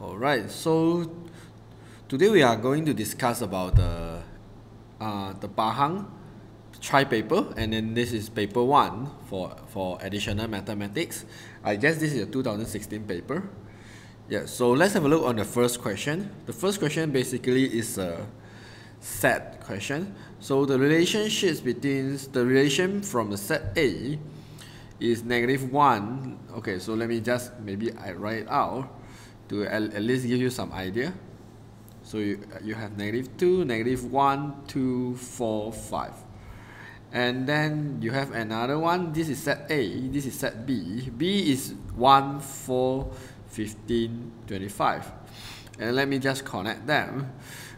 Alright, so today we are going to discuss about the Pahang tri paper, and then this is paper 1 for additional mathematics. I guess this is a 2016 paper. Yeah, so let's have a look on the first question. The first question basically is a set question. So the relationships between the relation from the set A is -1. Okay, so let me just I write it out to at least give you some idea. So you have -2, -1, 2, 4, 5. And then you have another one. This is set A, this is set B. B is 1, 4, 15, 25. And let me just connect them.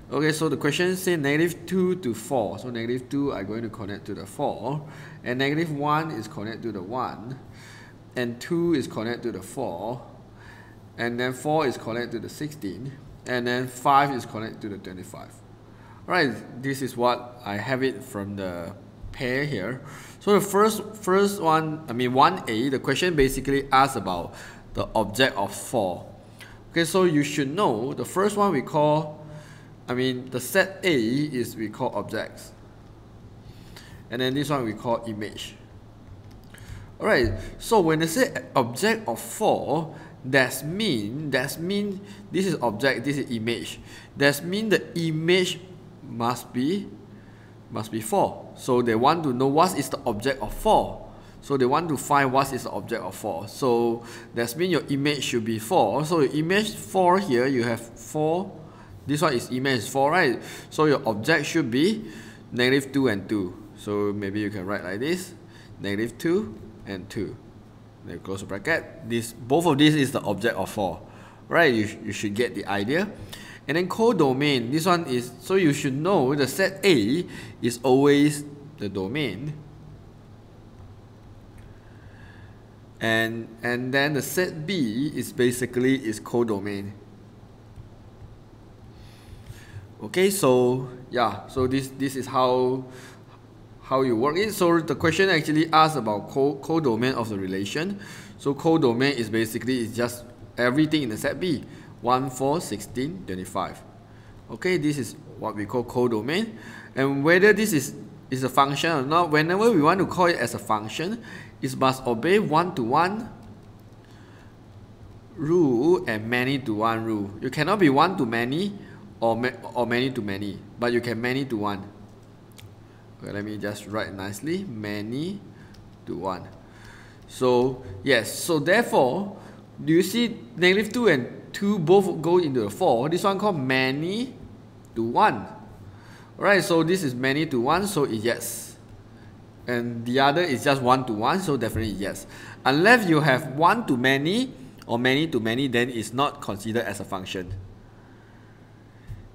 Okay, so the question says -2 to 4. So -2 I'm going to connect to the 4. And -1 is connected to the 1. And 2 is connected to the 4. And then 4 is connected to the 16. And then 5 is connected to the 25. Alright, this is what I have it from the pair here. So the first one, 1A, the question basically asks about the object of 4. Okay, so you should know the first one we call, the set A is we call objects. And then this one we call image. Alright, so when they say object of 4, that mean this is object, this is image. That mean the image must be 4. So they want to know what is the object of 4. So they want to find what is the object of 4. So that means your image should be 4. So your image 4 here, you have 4. This one is image 4, right? So your object should be -2 and 2. So maybe you can write like this, -2 and 2. Then close the bracket. Both of these is the object of 4. Right? You should get the idea. And then codomain, this one is, so you should know the set A is always the domain. And then the set B is basically codomain. Okay, so yeah, so this is how you work it. So the question actually asks about codomain of the relation. So codomain is basically just everything in the set B. 1, 4, 16, 25. Okay, this is what we call codomain. And whether this is a function or not, whenever we want to call it as a function, it must obey one-to-one rule and many-to-one rule. You cannot be one-to-many or many-to-many, but you can many-to-one. Okay, let me just write nicely, many-to-one. So yes, so therefore, do you see -2 and 2 both go into the 4? This one called many-to-one. Alright, so this is many-to-one, so it's yes. And the other is just 1-to-1, so definitely yes. Unless you have 1-to-many or many-to-many, then it's not considered as a function.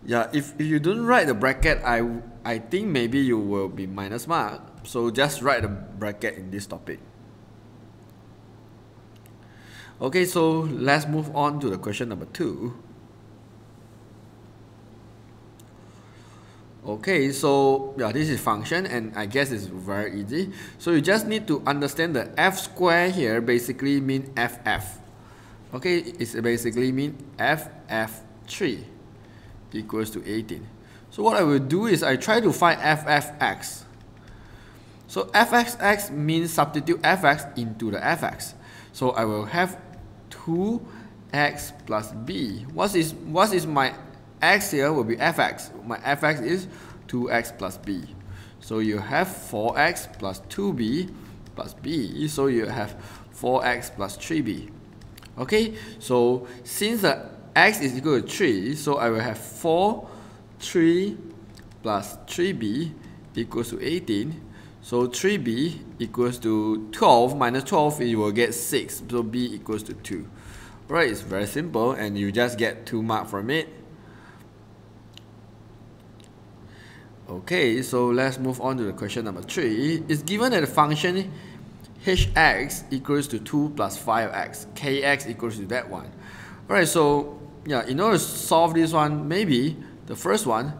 Yeah, if you don't write the bracket, I think maybe you will be minus mark. So just write the bracket in this topic. Okay, so let's move on to the question number 2. Okay, so yeah, this is function, and I guess it's very easy. So you just need to understand the f square here basically mean ff. Okay, it's basically mean ff3 equals to 18. So what I will do is I try to find ffx. So fxx means substitute fx into the fx. So I will have 2x plus b. What is my x here will be fx. My fx is 2x plus b. So you have 4x plus 2b plus b. So you have 4x plus 3b. Okay, so since the x is equal to 3, so I will have 3 plus 3b equals to 18. So 3b equals to 12 minus 12, you will get 6. So b equals to 2. Right, it's very simple, and you just get 2 marks from it. Okay, so let's move on to the question number 3. It's given that the function hx equals to 2 plus 5x, kx equals to that one. Alright, so yeah, in order to solve this one, maybe the first one,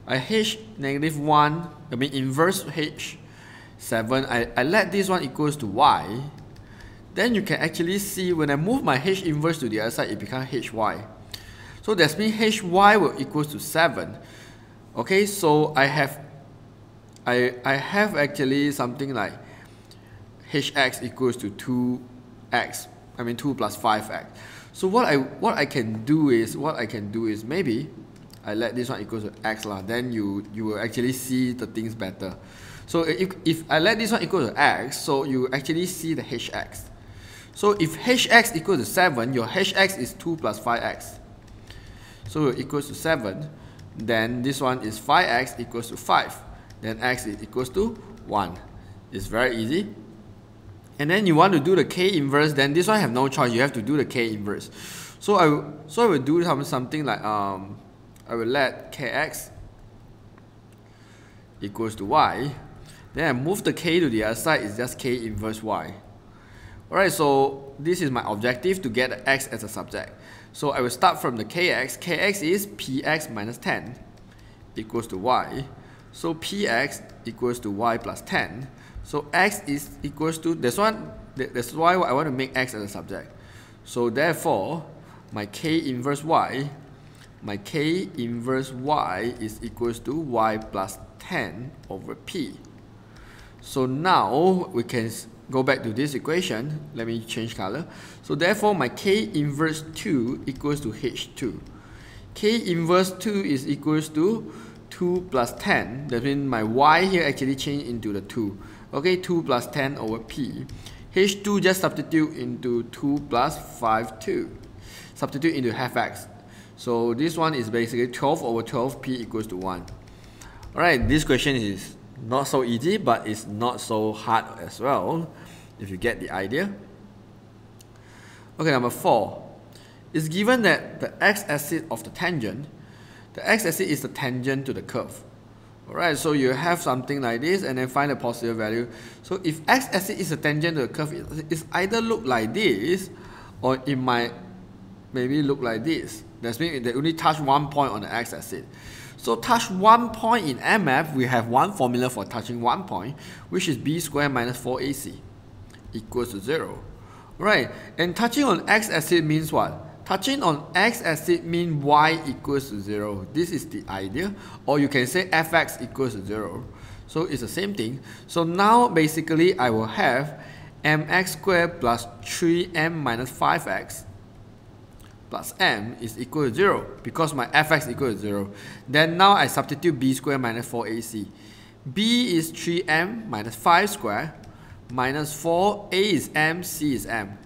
I h -1, inverse h7, I let this one equals to y. Then you can actually see when I move my h inverse to the other side, it becomes hy. So that means hy will equals to 7. Okay, so I have actually something like hx equals to 2x. I mean 2 plus 5x. So what I can do is maybe I let this one equals to x lah. Then you will actually see the things better. So if I let this one equal to x, so you actually see the hx. So if hx equals to 7, your hx is 2 plus 5x. So it equals to 7. Then this one is 5x equals to 5. Then x is equals to 1. It's very easy. And then you want to do the k inverse, then this one have no choice. You have to do the k inverse. So I will do something like I will let kx equals to y. Then I move the k to the other side. It's just k inverse y. Alright, so this is my objective, to get the x as a subject. So I will start from the kx. Kx is px minus 10 equals to y. So px equals to y plus 10. So x is equals to, that's why I want to make x as a subject. So therefore, my k inverse y is equals to y plus 10 over p. So now we can go back to this equation. Let me change color. So therefore, my k inverse 2 equals to h2. K inverse 2 is equals to 2 plus 10. That means my y here actually changed into the 2. Okay, 2 plus 10 over p. H2 just substitute into 2 plus 5, 2. Substitute into half x. So this one is basically 12 over 12, p equals to 1. Alright, this question is not so easy, but it's not so hard as well, if you get the idea. Okay, number 4. It's given that the x-axis of the tangent, the x-axis is the tangent to the curve. Alright, so you have something like this and then find a positive value. So if x-axis is a tangent to the curve, it's either look like this or it might maybe look like this. That means they only touch one point on the x-axis. So touch one point in AddMath, we have one formula for touching one point, which is b squared minus 4ac equals to 0. Right, and touching on x-axis means what? Touching on x-axis means y equals to 0. This is the idea. Or you can say fx equals to 0. So it's the same thing. So now basically I will have mx squared plus 3m minus 5x plus m is equal to 0 because my fx equals to 0. Then now I substitute b squared minus 4ac. b is 3m minus 5 squared minus 4, a is m, c is m.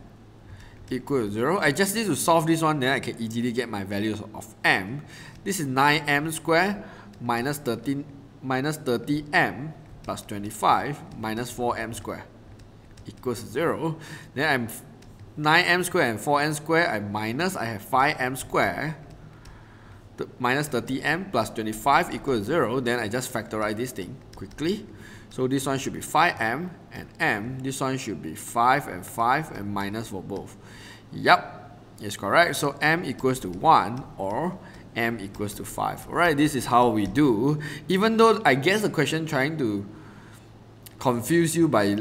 Equal to 0. I just need to solve this one, then I can easily get my values of m. This is 9m squared minus 30m plus 25 minus 4m squared equals to 0. Then I'm 9m squared and 4m squared, I have 5m squared minus 30m plus 25 equals 0. Then I just factorize this thing quickly. So this one should be 5m and m. This one should be 5 and minus for both. Yup, it's correct. So m equals to 1 or m equals to 5. Alright, this is how we do. Even though I guess the question trying to confuse you by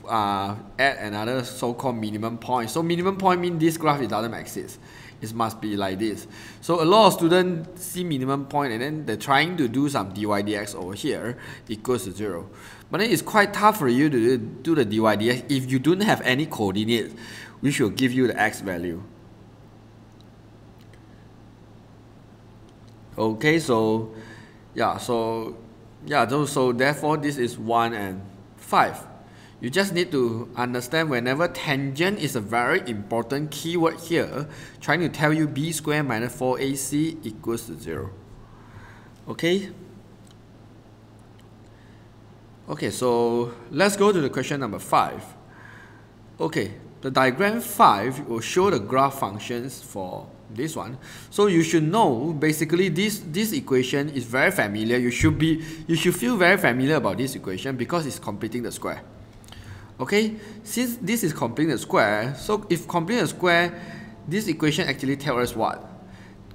add another so-called minimum point. So minimum point means this graph it doesn't exist. It must be like this. So a lot of students see minimum point and then they're trying to do some dy dx over here equals to 0. But then it's quite tough for you to do the dy dx if you don't have any coordinates which will give you the x value. Okay, so therefore this is 1 and 5. You just need to understand whenever tangent is a very important keyword here, trying to tell you b squared minus 4ac equals to 0. Okay? Okay, so let's go to the question number 5. Okay, the diagram 5 will show the graph functions for this one. So you should know basically this equation is very familiar. You should feel very familiar about this equation because it's completing the square. Okay, since this is completing the square, so if completing the square, this equation actually tells us what?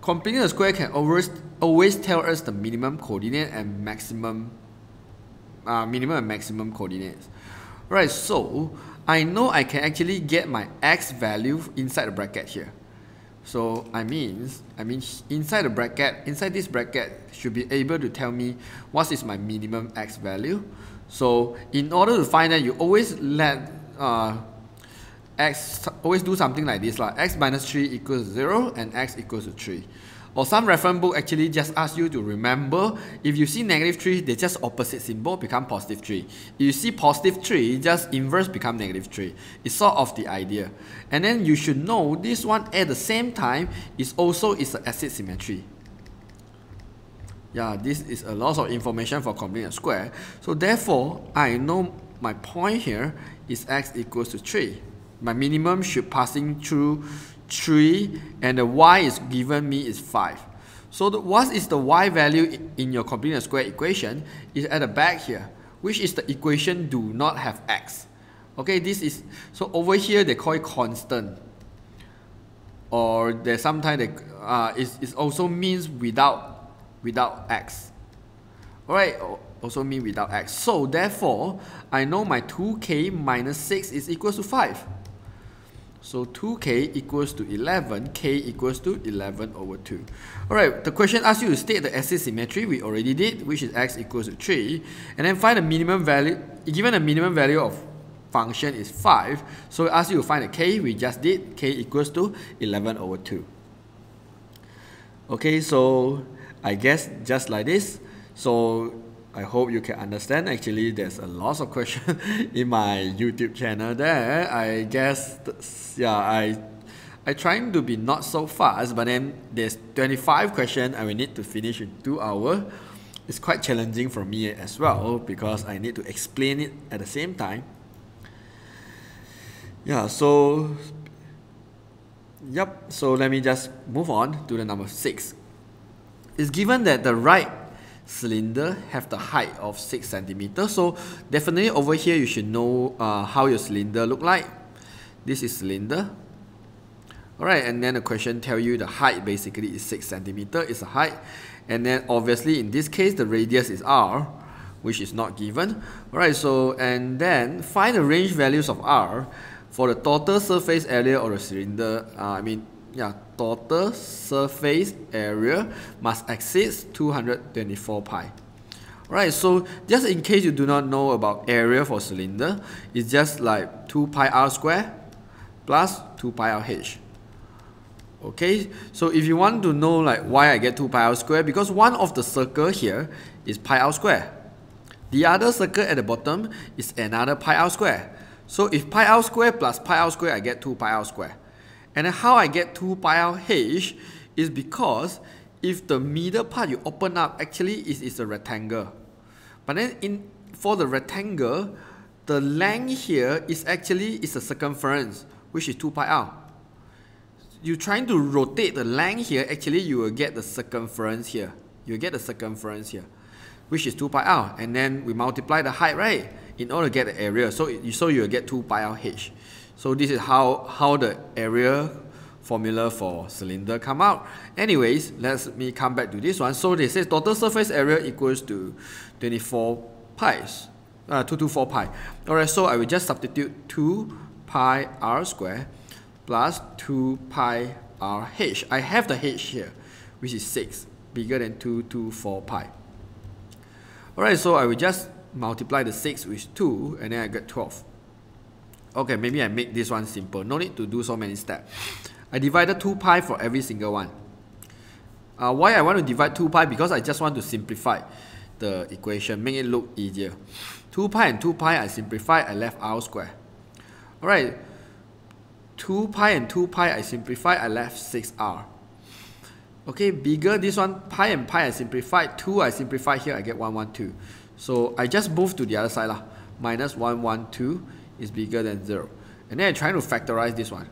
Completing the square can always tell us the minimum coordinate and minimum and maximum coordinates. Right, so I know I can actually get my x value inside the bracket here. So I mean inside this bracket should be able to tell me what is my minimum x value. So in order to find that, you always let always do something like this, like x minus 3 equals 0 and x equals to 3. Or some reference book actually just ask you to remember, if you see negative 3, they just opposite symbol become positive 3. If you see positive 3, just inverse become negative 3. It's sort of the idea. And then you should know this one at the same time is also an acid symmetry. Yeah, this is a lot of information for completing a square. So therefore, I know my point here is x equals to 3. My minimum should passing through 3, and the y is given me is 5. So what is the y value in your completing a square equation is at the back here, which is the equation do not have x. Okay, this is, so over here they call it constant, or there's sometimes it also means without x. Alright, also mean without x. So therefore, I know my 2k minus 6 is equals to 5. So 2k equals to 11, k equals to 11 over 2. Alright, the question asks you to state the acid symmetry. We already did, which is x equals to 3. And then find the minimum value. Given the minimum value of function is 5, so it asks you to find the k. We just did, k equals to 11 over 2. Okay, so I guess just like this. So I hope you can understand. Actually, there's a lot of questions in my YouTube channel there. I guess, yeah, I trying to be not so fast, but then there's 25 questions I will need to finish in 2 hours. It's quite challenging for me as well because I need to explain it at the same time. Yeah, so, yep, so let me just move on to the number 6. It's given that the right cylinder have the height of 6 centimeters. So definitely over here you should know how your cylinder look like. This is cylinder. Alright, and then the question tell you the height basically is 6 centimeters is the height. And then obviously in this case the radius is r, which is not given. Alright, so and then find the range values of r for the total surface area of the cylinder. Total surface area must exceed 224 pi. Right, so just in case you do not know about area for cylinder, it's just like 2 pi r square plus 2 pi r h. Okay, so if you want to know like why I get 2 pi r square, because one of the circle here is pi r square. The other circle at the bottom is another pi r square. So if pi r square plus pi r square, I get 2 pi r square. And then how I get 2 pi r h is because if the middle part you open up, actually is a rectangle. But then for the rectangle, the length here is actually a circumference, which is 2 pi r. You're trying to rotate the length here, actually you will get the circumference here. You get the circumference here, which is 2 pi r. And then we multiply the height, right? In order to get the area. So you will get 2 pi r h. So this is how the area formula for cylinder come out. Anyways, let me come back to this one. So they say total surface area equals to 224 pi. Alright, so I will just substitute 2 pi r square plus 2 pi r h. I have the h here, which is 6, bigger than 224 pi. Alright, so I will just multiply the 6 with 2 and then I get 12. Okay, maybe I make this one simple. No need to do so many steps. I divided 2 pi for every single one. Why I want to divide 2 pi? Because I just want to simplify the equation, make it look easier. 2 pi and 2 pi I simplify, I left r square. Alright, 2 pi and 2 pi I simplify, I left 6r. Okay, bigger this one, pi and pi I simplified, 2 I simplify here, I get 112. So I just move to the other side lah. Minus 112 is bigger than 0. And then I'm trying to factorize this one.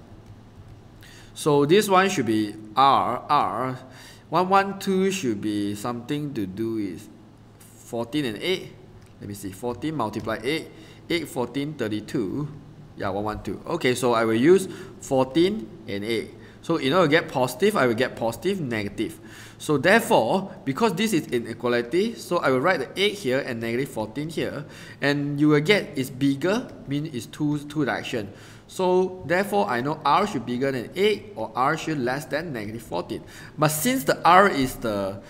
So this one should be r. 112 should be something to do with 14 and 8. Let me see, 14 multiply 8. 8, 14, 32. Yeah, 112. Okay, so I will use 14 and 8. So in order to get positive, I will get positive, negative. So therefore, because this is inequality, so I will write the 8 here and negative 14 here. And you will get it's bigger, means it's two direction. So therefore I know r should be bigger than 8 or r should less than -14. But since the r is a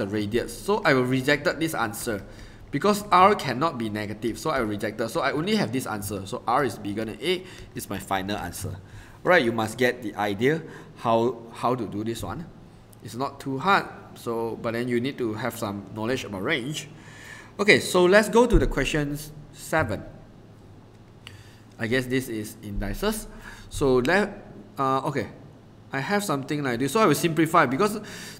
radius, so I will reject this answer. Because r cannot be negative, so I will reject it. So I only have this answer. So r is bigger than 8 is my final answer. Alright, you must get the idea how to do this one. It's not too hard, but then you need to have some knowledge about range. Okay, so let's go to the question 7. I guess this is indices. So okay, I have something like this. So I will simplify because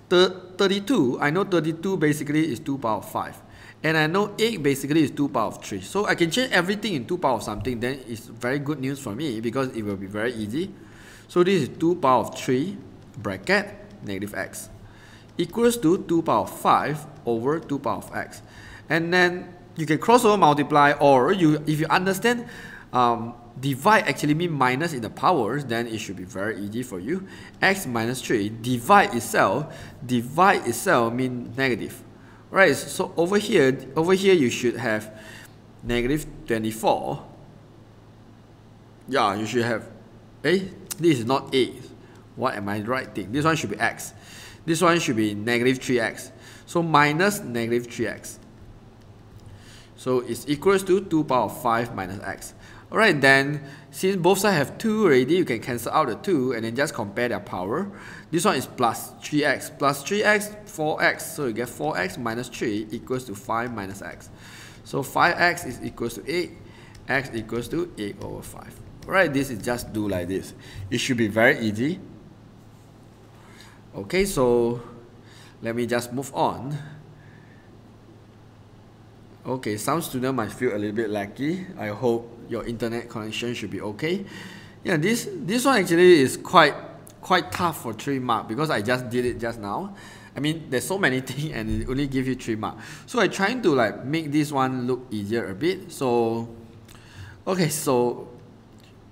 32, I know 32 basically is 2 power of 5. And I know 8 basically is 2 power of 3. So I can change everything in 2 power of something. Then it's very good news for me because it will be very easy. So this is 2 power of 3 bracket -x equals to 2 power of 5 over 2 power of x. And then you can cross over multiply, or if you understand divide actually mean minus in the powers, then it should be very easy for you. X minus 3 divide itself mean negative. Right, so over here you should have -24. Yeah, you should have, this is not 8. What am I writing? This one should be x. This one should be -3x. So minus -3x. So it's equals to 2 power of 5 minus x. Alright, then since both sides have 2 already, you can cancel out the 2 and then just compare their power. This one is plus 3x, 4x, so you get 4x minus 3 equals to 5 minus x. So 5x is equals to 8, x equals to 8 over 5. Alright, this is just do like this. It should be very easy. Okay, so let me just move on. Okay, some students might feel a little bit laggy. I hope your internet connection should be okay. Yeah, this one actually is quite tough for 3 marks because I just did it just now. I mean, there's so many things and it only gives you 3 marks. So I'm trying to like make this one look easier a bit. So, okay, so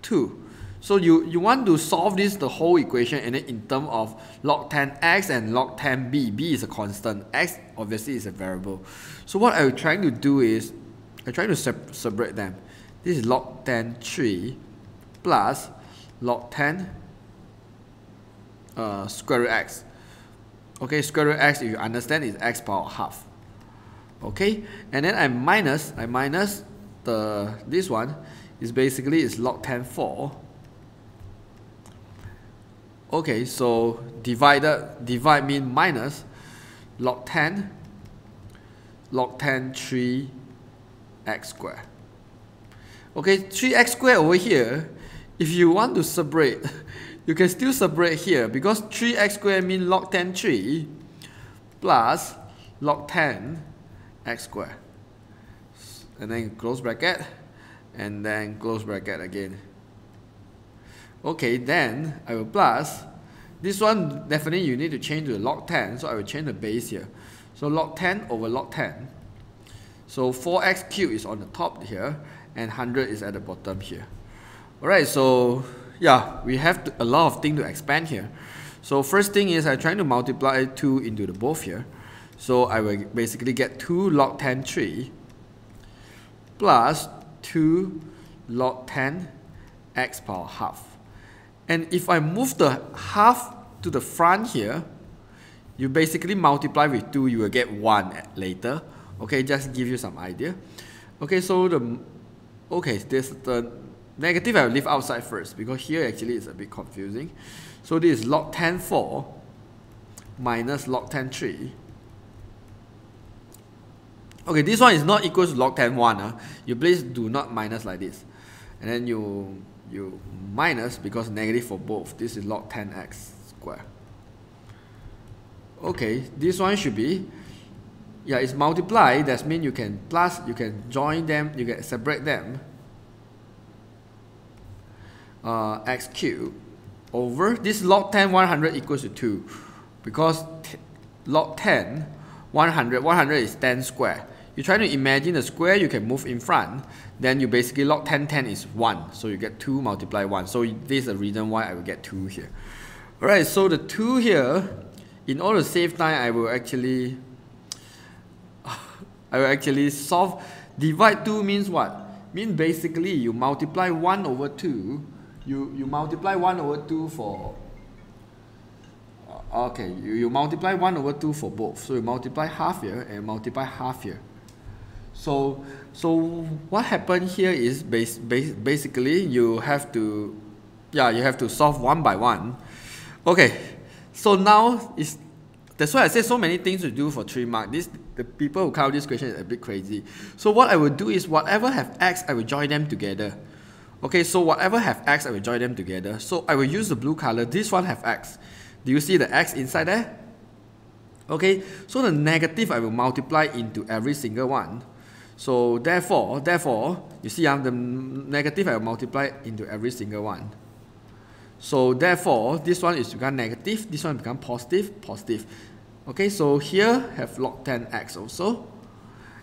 2. So you want to solve this the whole equation and then in terms of log 10x and log 10b. B is a constant. X obviously is a variable. So what I'm trying to do is I'm trying to separate them. This is log 10 3 plus log 10 square root x. Okay, square root x, if you understand, is x power half. Okay, and then I minus this one is basically is log 10 4. Okay, so divide mean minus log 10 3 x squared. Okay, 3x squared over here, if you want to separate, you can still separate here because 3x squared means log 10 3 plus log 10 x squared. And then close bracket and then close bracket again. Okay, then I will plus. This one definitely you need to change to log 10, so I will change the base here. So log 10 over log 10. So 4x cubed is on the top here and 100 is at the bottom here. Alright, so yeah, we have a lot of things to expand here. So first thing is I'm trying to multiply 2 into the both here. So I will basically get 2 log 10 3 plus 2 log 10 x power half. And if I move the half to the front here, you basically multiply with 2, you will get 1 later. Okay, just give you some idea. Okay, so this the negative I will leave outside first because here actually it's a bit confusing. So this is log 10 4 minus log 10 3. Okay, this one is not equal to log 10 1. You please do not minus like this. And then you minus because negative for both. This is log 10x squared. Okay, this one should be, yeah, it's multiply. That means you can plus, you can join them, you can separate them. X cubed over this log 10 100 equals to 2 because log 10 100 is 10 square. You try to imagine the square you can move in front, then you basically log 10 is 1, so you get 2 multiply 1. So this is the reason why I will get 2 here. Alright, so the 2 here, in order to save time, I will actually solve. Divide 2 means what? mean basically you multiply 1 over 2, you multiply 1 over 2 for, okay, you multiply 1 over 2 for both. So you multiply half here and multiply half here. So what happened here is basically you have to, you have to solve one by one. Okay, so now that's why I say so many things to do for 3 marks. The people who count this question is a bit crazy. So what I will do is whatever have x, I will join them together. Okay, so whatever have x, I will join them together. So I will use the blue color. This one have x. Do you see the x inside there? Okay, so the negative I will multiply into every single one. So therefore, you see the negative I will multiply into every single one. So therefore, this one is become negative, this one become positive, positive. Okay, so here have log 10x also.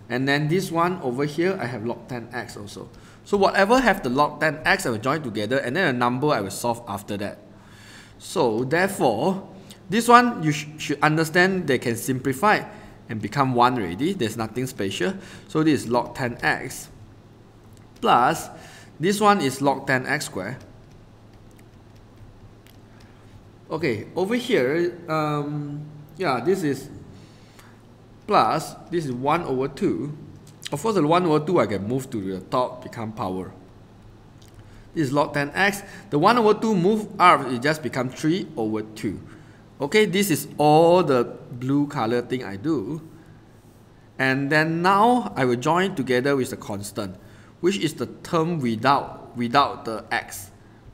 And then this one over here, I have log 10x also. So whatever have the log 10x, I will join together, and then a number I will solve after that. So therefore, this one you should understand they can simplify and become 1 already. There's nothing special. So this is log 10x plus this one is log 10x squared. Okay, over here, this is plus, this is 1 over 2. Of course, the 1 over 2 I can move to the top, become power. This is log 10x. The 1 over 2 move up, it just becomes 3 over 2. Okay, this is all the blue color thing I do. And then now I will join together with the constant, which is the term without the x.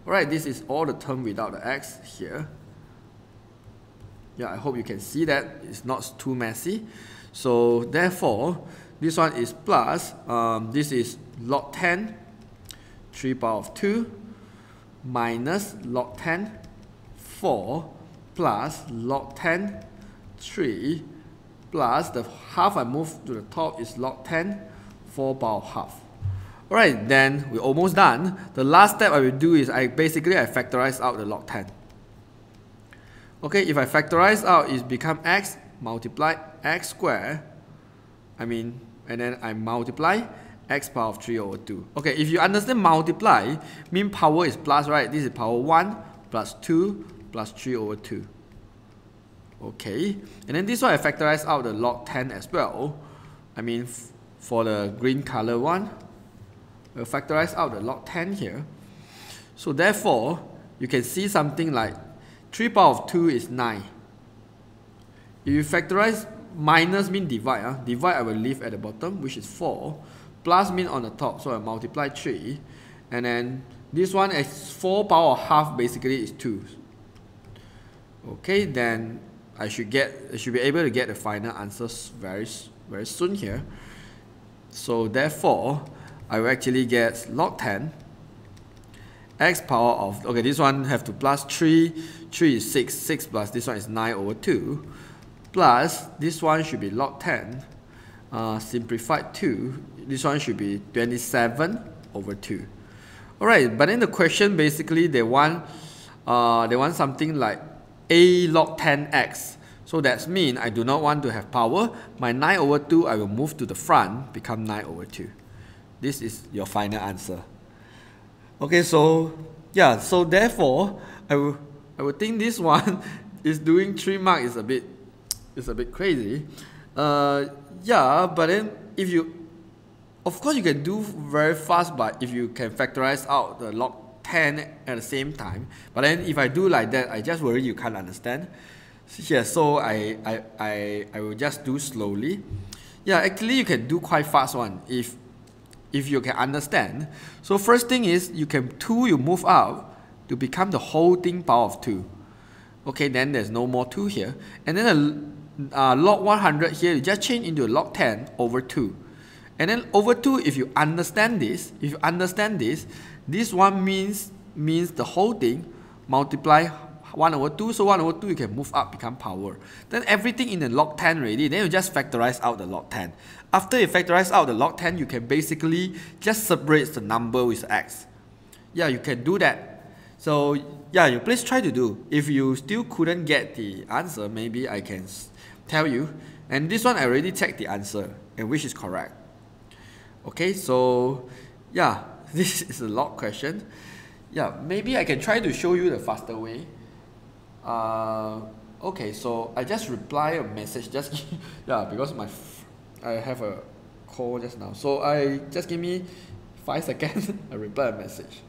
Alright, this is all the term without the x here. Yeah, I hope you can see that. It's not too messy. So therefore, this one is plus, this is log 10, 3 power of 2, minus log 10, 4, plus log 10, 3, plus the half I move to the top is log 10, 4 power of half. Alright, then we're almost done. The last step I will do is I factorize out the log 10. Okay, if I factorize out, it become x multiply x squared, and then I multiply x power of 3 over 2. Okay, if you understand multiply, mean power is plus, right? This is power 1 plus 2 plus 3 over 2. Okay, and then this one I factorize out the log 10 as well. For the green color one, we'll factorize out the log 10 here. So therefore, you can see something like 3 power of 2 is 9. If you factorize, minus mean divide. Divide I will leave at the bottom, which is 4. Plus mean on the top, so I multiply 3. And then this one is 4 power of half, basically is 2. Okay, then I should be able to get the final answers very soon here. So therefore, I will actually get log 10 x power of, okay, this one have to plus 3, 3 is 6, 6 plus this one is 9 over 2, plus this one should be log 10, simplified 2, this one should be 27 over 2. Alright, but then the question basically they want something like a log 10x. So that means I do not want to have power. My 9 over 2 I will move to the front, become 9 over 2. This is your final answer. Okay, so yeah, so therefore I would think this one is doing 3 marks is a bit crazy. Yeah, but then if you, of course you can do very fast, but if you can factorize out the log 10 at the same time. But then if I do like that, I just worry you can't understand. Yeah, so I will just do slowly. Yeah, actually you can do quite fast one if you can understand. So first thing is you move out to become the whole thing power of 2. Okay, then there's no more 2 here. And then the log 100 here, you just change into log 10 over 2. And then over 2, if you understand this, this one means the whole thing multiply 1 over 2. So 1 over 2 you can move up, become power. Then everything in the log 10 already, then you just factorize out the log 10. After you factorize out the log 10, you can basically just separate the number with x. Yeah, you can do that. So yeah, you please try to do. If you still couldn't get the answer, maybe I can tell you. And this one I already checked the answer, and which is correct. Okay, so yeah, this is a log question. Yeah, maybe I can try to show you the faster way. Okay, so I just reply a message, just yeah, because I have a call just now. So I just give me 5 seconds, I reply a message.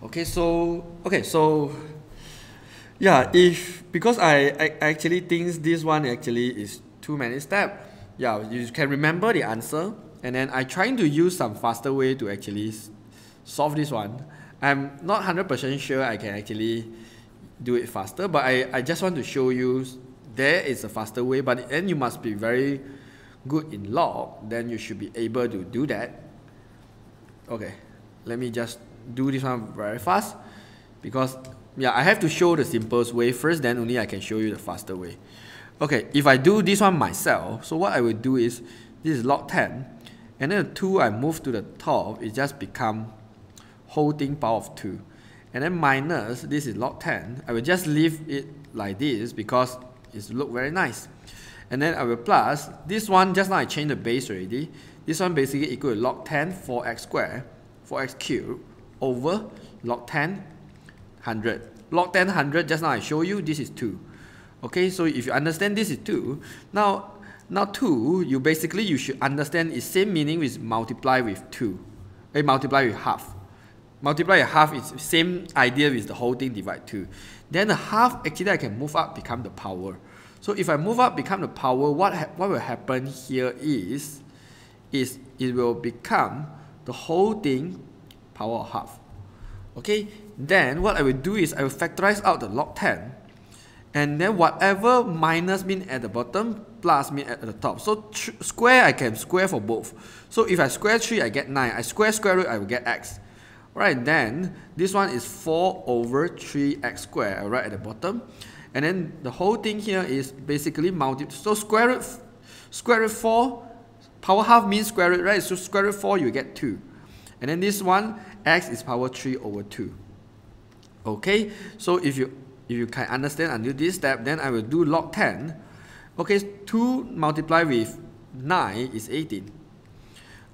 Okay, so yeah, because I actually think this one actually is too many steps. Yeah, you can remember the answer, and then I trying to use some faster way to actually solve this one. I'm not 100% sure I can actually do it faster, but I just want to show you there is a faster way, but then you must be very good in log, then you should be able to do that. Okay, let me just do this one very fast, because yeah, I have to show the simplest way first, then only I can show you the faster way. Okay, if I do this one myself, so what I will do is, this is log 10, and then the 2 I move to the top, it just become whole thing power of 2. And then minus, this is log 10, I will just leave it like this because it look very nice. And then I will plus, this one just now I changed the base already, this one basically equal to log 10 4x squared, 4x cubed, over log 10 100. Log 10 100, just now I show you, this is 2. Okay, so if you understand this is 2, now 2, you should understand is same meaning with multiply with 2. Multiply with half. Multiply with half is same idea with the whole thing divide 2. Then the half, actually I can move up, become the power. So if I move up, become the power, what will happen here is it will become the whole thing power of half. Okay, then what I will do is I will factorize out the log 10, and then whatever minus mean at the bottom, plus mean at the top. So square, I can square for both. So if I square 3, I get 9. I square root, I will get x. Right, then this one is 4 over 3x squared, I write at the bottom. And then the whole thing here is basically multiply. So square root 4, power half means square root, right? So square root 4, you get 2. And then this one, x is power 3 over 2. Okay, so if you can understand until this step, then I will do log 10. Okay, 2 multiplied with 9 is 18.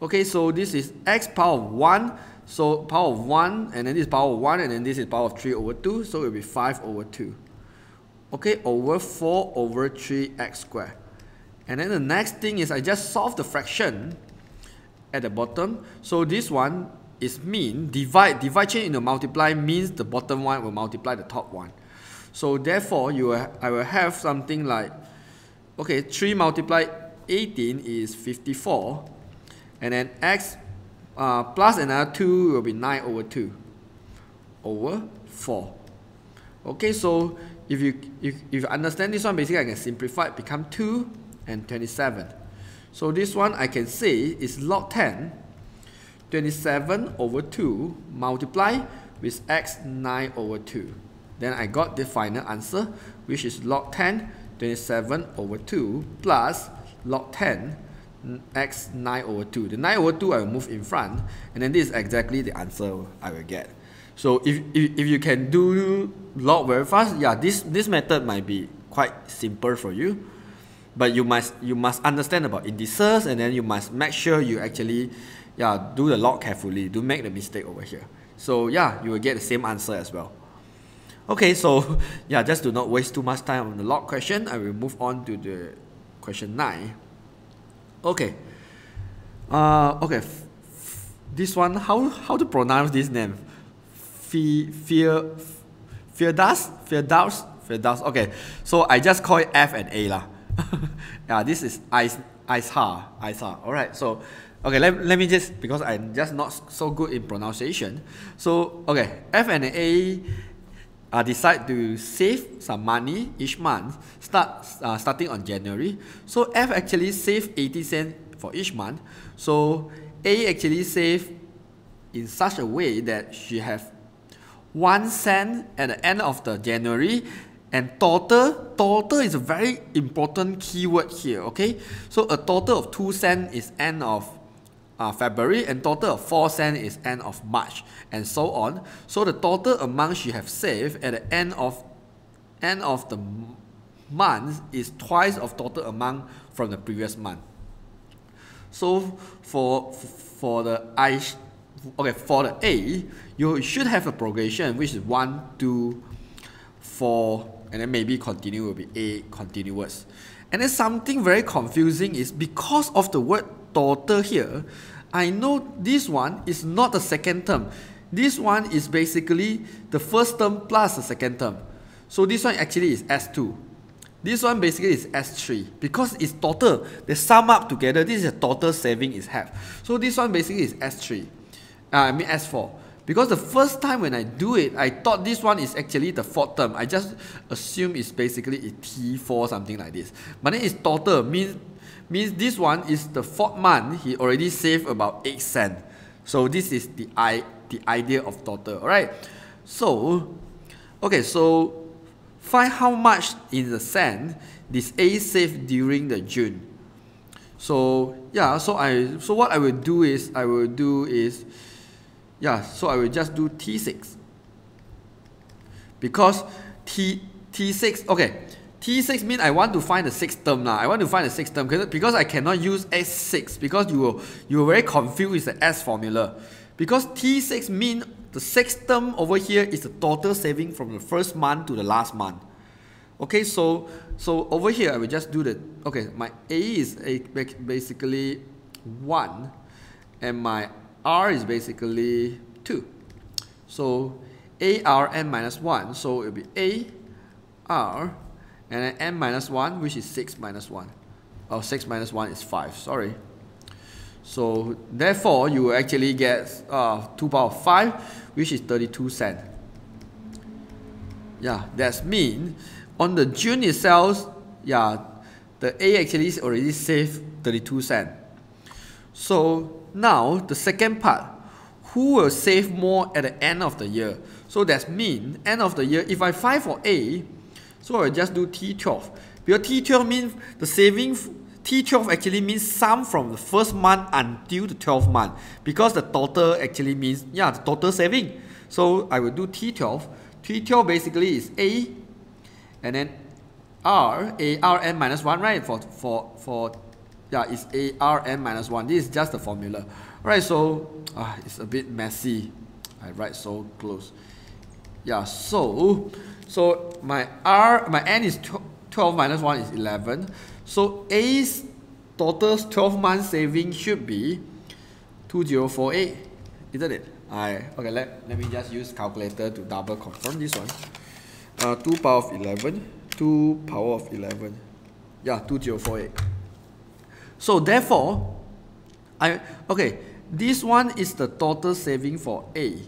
Okay, so this is x power of 1. So power of 1, and then this is power of 1, and then this is power of 3 over 2. So it will be 5 over 2. Okay, over 4 over 3x squared. And then the next thing is I just solve the fraction at the bottom. So this one is mean, divide change into multiply means the bottom one will multiply the top one. So therefore, I will have something like, okay, 3 multiplied 18 is 54. And then x plus another 2 will be 9 over 2 over 4. Okay, so if you understand this one, basically I can simplify it, become 2 and 27. So this one I can say is log 10, 27 over 2 multiply with x 9 over 2. Then I got the final answer, which is log 10, 27 over 2 plus log 10 x 9 over 2. The 9 over 2 I will move in front, and then this is exactly the answer I will get. So if you can do log very fast, yeah, this method might be quite simple for you, but you must understand about indices, and then you must make sure you actually do the log carefully. Don't make the mistake over here. So yeah, you will get the same answer as well. Okay, so yeah, just do not waste too much time on the log question. I will move on to the question 9. Okay. Okay. This one, how to pronounce this name? Firdaus. Okay, so I just call it F and A lah. Yeah, this is Ishar. Alright, so okay, let me just, because I'm just not so good in pronunciation. So okay, F and A decide to save some money each month, starting on January. So F actually save 80 cents for each month. So A actually save in such a way that she have 1 cent at the end of the January, and total is a very important keyword here. Okay, so a total of 2 cents is end of February, and total of 4 cents is end of March, and so on. So the total amount she have saved at the end of the month is twice of total amount from the previous month. So for the A, you should have a progression which is 1, 2, 4, and then maybe continue will be A continuous. And then something very confusing is because of the word total here, I know this one is not the second term. This one is basically the first term plus the second term. So this one actually is S2. This one basically is S3 because it's total. They sum up together. This is a total saving is half. So this one basically is S3. I mean S4. Because the first time when I do it, I thought this one is actually the fourth term. I just assume it's basically a T4, something like this. But then it's total, means this one is the fourth month, he already saved about 8 cents. So this is the idea of total, alright? So, okay, so find how much in the cent this A saved during the June. So, yeah, so what I will do is, so I will just do T6 because T6, okay, T6 means I want to find the sixth term now. I want to find the sixth term because I cannot use S6 because you were very confused with the S formula. Because T6 means the sixth term over here is the total saving from the first month to the last month. Okay, so over here I will just do the, okay, my A is basically 1 and my R is basically 2. So AR n minus 1, so it will be AR and then n minus 1, which is 6 minus 1. Oh, 6 minus 1 is 5, sorry. So therefore you will actually get 2 power of 5, which is 32 cents. Yeah, that's mean on the June itself, yeah, the A actually is already saved 32 cents. So now the second part, who will save more at the end of the year? So that means end of the year, if I find for A, so I will just do T12. Because T12 means the saving, T12 actually means sum from the first month until the 12th month. Because the total actually means, yeah, the total saving. So I will do T12. T12 basically is A and then R, AR n minus 1, right? Yeah, it's AR n minus 1. This is just the formula. Right, so it's a bit messy. I write so close. Yeah, so my n is 12 minus 1 is 11. So A's total 12 month saving should be 2048, isn't it? Okay, let me just use calculator to double confirm this one. 2 power of 11, 2 power of 11. Yeah, 2048. So therefore, this one is the total saving for A.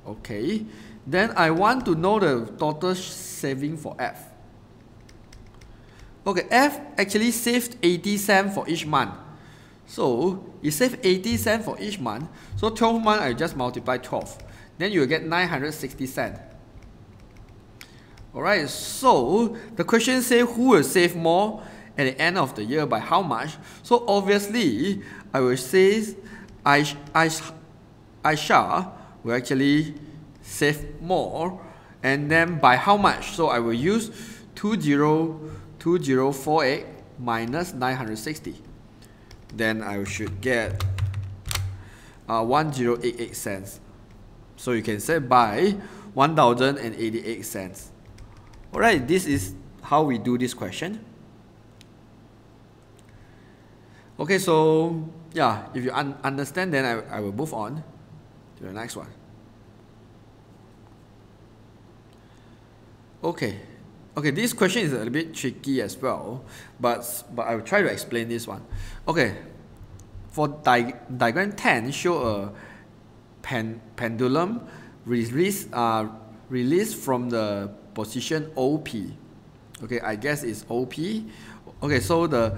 Okay, then I want to know the total saving for F. Okay, F actually saved 80 cents for each month. So it saved 80 cents for each month. So 12 months, I just multiply 12. Then you will get 960 cents. Alright, so the question says who will save more at the end of the year by how much? So obviously, I will say Aisha will actually save more, and then by how much? So I will use 2048 minus 960. Then I should get 1088 cents. So you can say by 1088 cents. Alright, this is how we do this question. Okay, so yeah, if you understand, then I will move on to the next one. Okay, this question is a little bit tricky as well, but I will try to explain this one. Okay, for diagram 10, show a pendulum release from the position OP. Okay, I guess it's OP. Okay, so the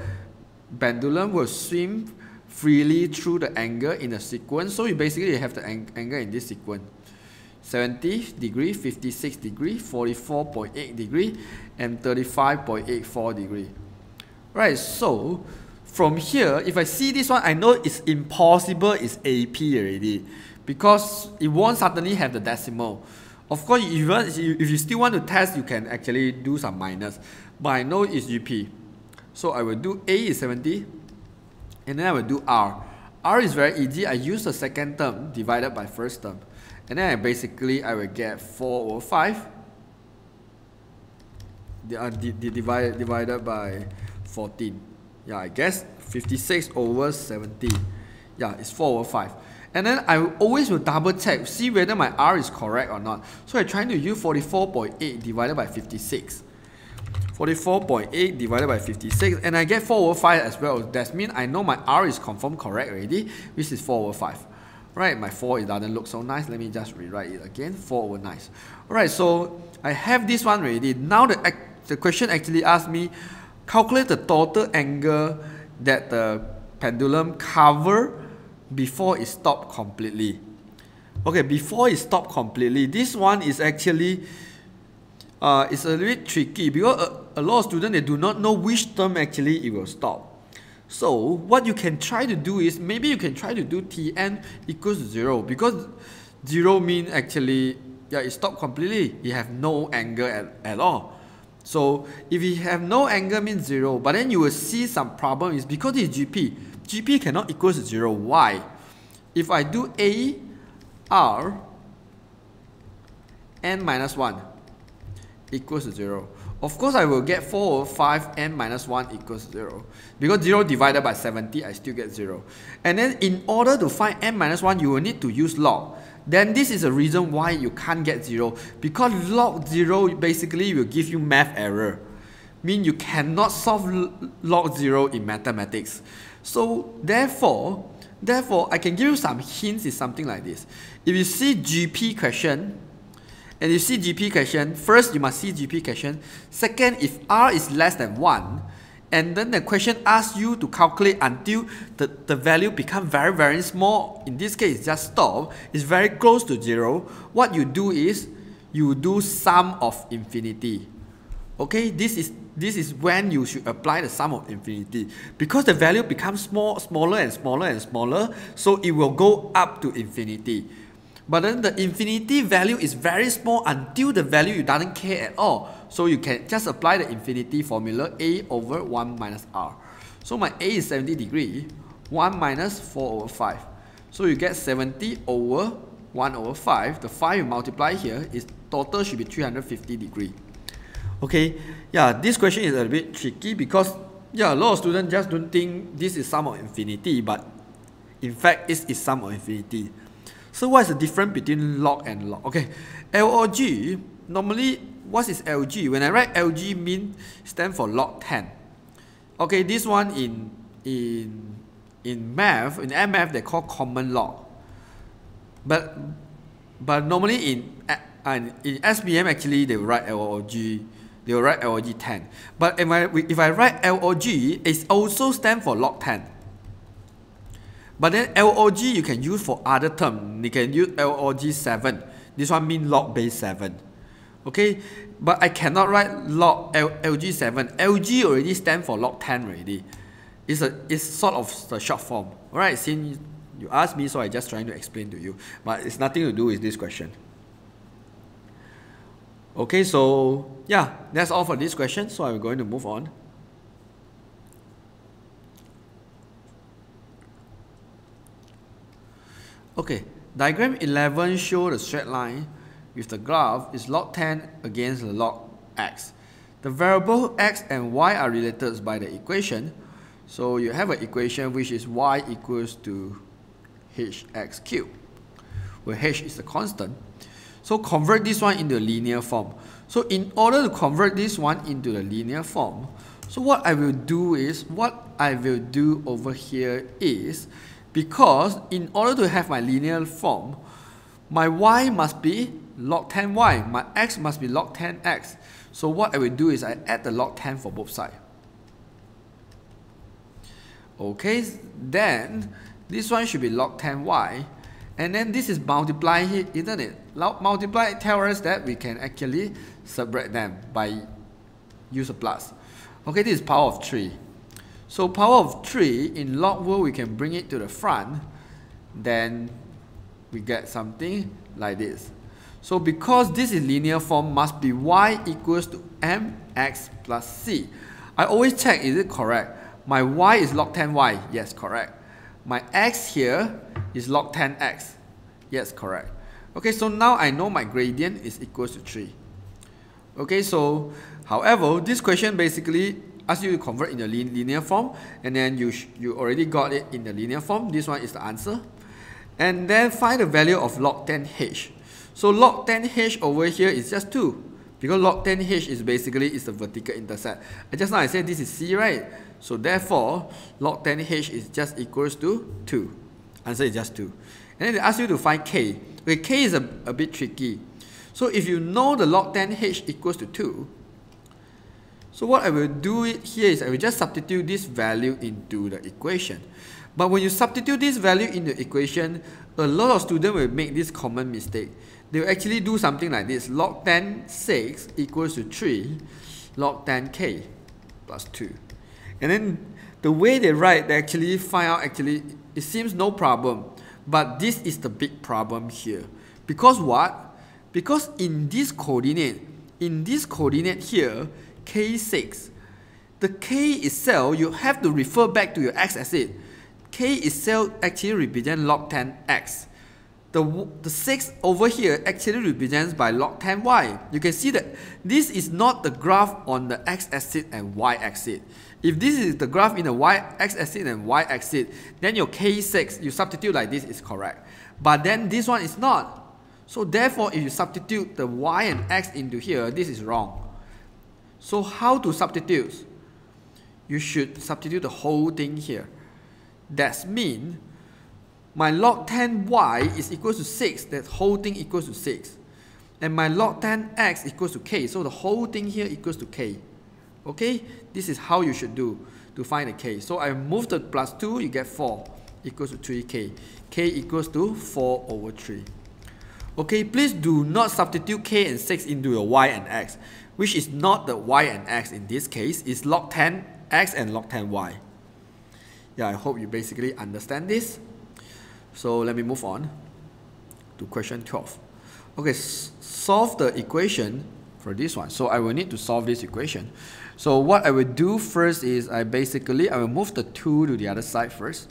pendulum will swim freely through the angle in a sequence. So you basically have the angle in this sequence: 70 degree, 56 degree, 44.8 degree, and 35.84 degree. Right, so from here, if I see this one, I know it's impossible it's AP already, because it won't suddenly have the decimal. Of course, if you still want to test, you can actually do some minus, but I know it's GP. So I will do A is 70, and then I will do R. R is very easy. I use the second term divided by first term, and then I will get 4 over 5 divided by 14. Yeah, I guess 56 over 70. Yeah, it's 4 over 5. And then I always will double check, see whether my R is correct or not. So I'm trying to use 44.8 divided by 56. 44.8 divided by 56, and I get 4 over 5 as well. That means I know my R is confirmed correct already, which is 4 over 5. Right, my 4, it doesn't look so nice. Let me just rewrite it again. 4 over 9. Alright, so I have this one already. Now the question actually asks me, calculate the total angle that the pendulum cover before it stopped completely. Okay, before it stopped completely, this one is actually it's a little bit tricky, because a lot of students, they do not know which term actually it will stop. So what you can try to do is, maybe you can try to do Tn equals 0, because 0 means actually, yeah, it stopped completely. You have no angle at all. So if you have no angle means 0, but then you will see some problem is because it's GP. GP cannot equal 0. Why? If I do A, R, n minus 1 equals 0. Of course, I will get 4 over 5 n minus 1 equals 0. Because 0 divided by 70, I still get 0. And then in order to find n minus 1, you will need to use log. Then this is a reason why you can't get 0. Because log 0 basically will give you math error. Mean you cannot solve log 0 in mathematics. So therefore, I can give you some hints. Is something like this. If you see GP question, and you see GP question, first you must see GP question. Second, if R is less than 1, and then the question asks you to calculate until the value becomes very, very small. In this case, just stop. It's very close to 0. What you do is, you do sum of infinity. Okay, this is when you should apply the sum of infinity, because the value becomes smaller and smaller and smaller, so it will go up to infinity. But then the infinity value is very small until the value you doesn't care at all. So you can just apply the infinity formula, A over 1 minus R. So my A is 70 degree, 1 minus 4 over 5. So you get 70 over 1 over 5. The 5 you multiply here, is total should be 350 degree. Okay, yeah, this question is a bit tricky because, yeah, a lot of students just don't think this is sum of infinity, but in fact, it is sum of infinity. So what is the difference between log and log? Okay, LOG, normally, what is LG? When I write LG stand for log 10. Okay, this one in math, in AddMath, they call common log. But normally in SBM, actually, they will write LOG. They will write LOG 10. But if I write LOG, it also stands for log 10. But then LOG you can use for other terms. You can use LOG 7. This one means log base 7. Okay, but I cannot write LG 7. LG already stands for log 10 already. It's sort of the short form. Alright, since you asked me, so I just trying to explain to you. But it's nothing to do with this question. Okay, so yeah, that's all for this question. So I'm going to move on. Okay, diagram 11 shows the straight line with the graph is log 10 against the log x. The variable x and y are related by the equation. So you have an equation which is y equals to hx cubed, where h is the constant. So convert this one into a linear form. So in order to convert this one into the linear form, so what I will do over here is, because in order to have my linear form, my y must be log 10y, my x must be log 10x. So what I will do is I add the log 10 for both sides. Okay, then this one should be log 10y, and then this is multiply here, isn't it? Multiply tells us that we can actually subtract them by use a plus. Okay, this is power of 3. So power of 3, in log world we can bring it to the front, then we get something like this. So because this is linear form, must be y equals to mx plus c. I always check, is it correct? My y is log 10y, yes, correct. My x here is log 10x, yes, correct. Okay, so now I know my gradient is equals to 3. Okay, so however, this question basically asks you to convert in the linear form, and then you already got it in the linear form. This one is the answer. And then find the value of log 10h. So log 10h over here is just 2. Because log 10h is basically the vertical intercept. And just now I said this is c, right? So therefore, log 10h is just equals to 2. Answer is just 2. And then they ask you to find k. Okay, k is a bit tricky. So if you know the log 10h equals to 2, so what I will do here is I will just substitute this value into the equation. But when you substitute this value in the equation, a lot of students will make this common mistake. They will actually do something like this. Log 10(6) equals to 3 log 10k plus 2. And then the way they write, they actually find out, actually, it seems no problem. But this is the big problem here. Because what? Because in this coordinate here, k6, the k itself, you have to refer back to your x-axis. K itself actually represents log 10x. The 6 over here actually represents by log 10y. You can see that this is not the graph on the x-axis and y-axis. If this is the graph in the x-axis and y-axis, then your k6, you substitute like this, is correct. But then this one is not. So therefore, if you substitute the y and x into here, this is wrong. So how to substitute? You should substitute the whole thing here. That means my log 10y is equal to 6. That whole thing equals to 6. And my log 10x equals to k. So the whole thing here equals to k. Okay? This is how you should do to find the k. So I move the plus 2, you get 4 equals to 3k. K equals to 4 over 3. Okay, please do not substitute k and 6 into your y and x, which is not the y and x in this case. It's log 10x and log 10y. Yeah, I hope you basically understand this. So let me move on to question 12. Okay, solve the equation for this one. So I will need to solve this equation. So what I will do first is I will move the 2 to the other side first.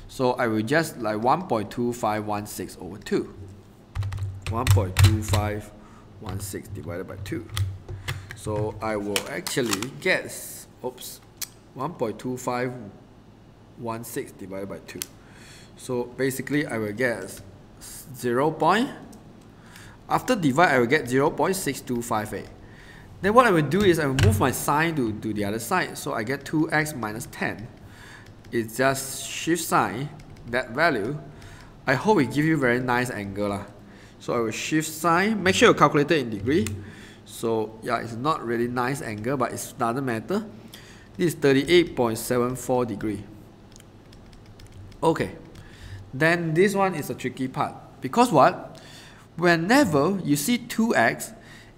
So I will just like 1.2516 over 2. 1.2516 divided by 2. So I will actually get, 1.2516 divided by 2. So basically I will get 0. After divide, I will get 0.6258. Then what I will do is I will move my sign to the other side. So I get 2x minus 10. It's just shift sign, that value. I hope it gives you very nice angle lah. So I will shift sign. Make sure you calculate it in degree. So yeah, it's not really nice angle, but it doesn't matter. This is 38.74 degree. Okay. Then this one is a tricky part. Because what? Whenever you see 2x,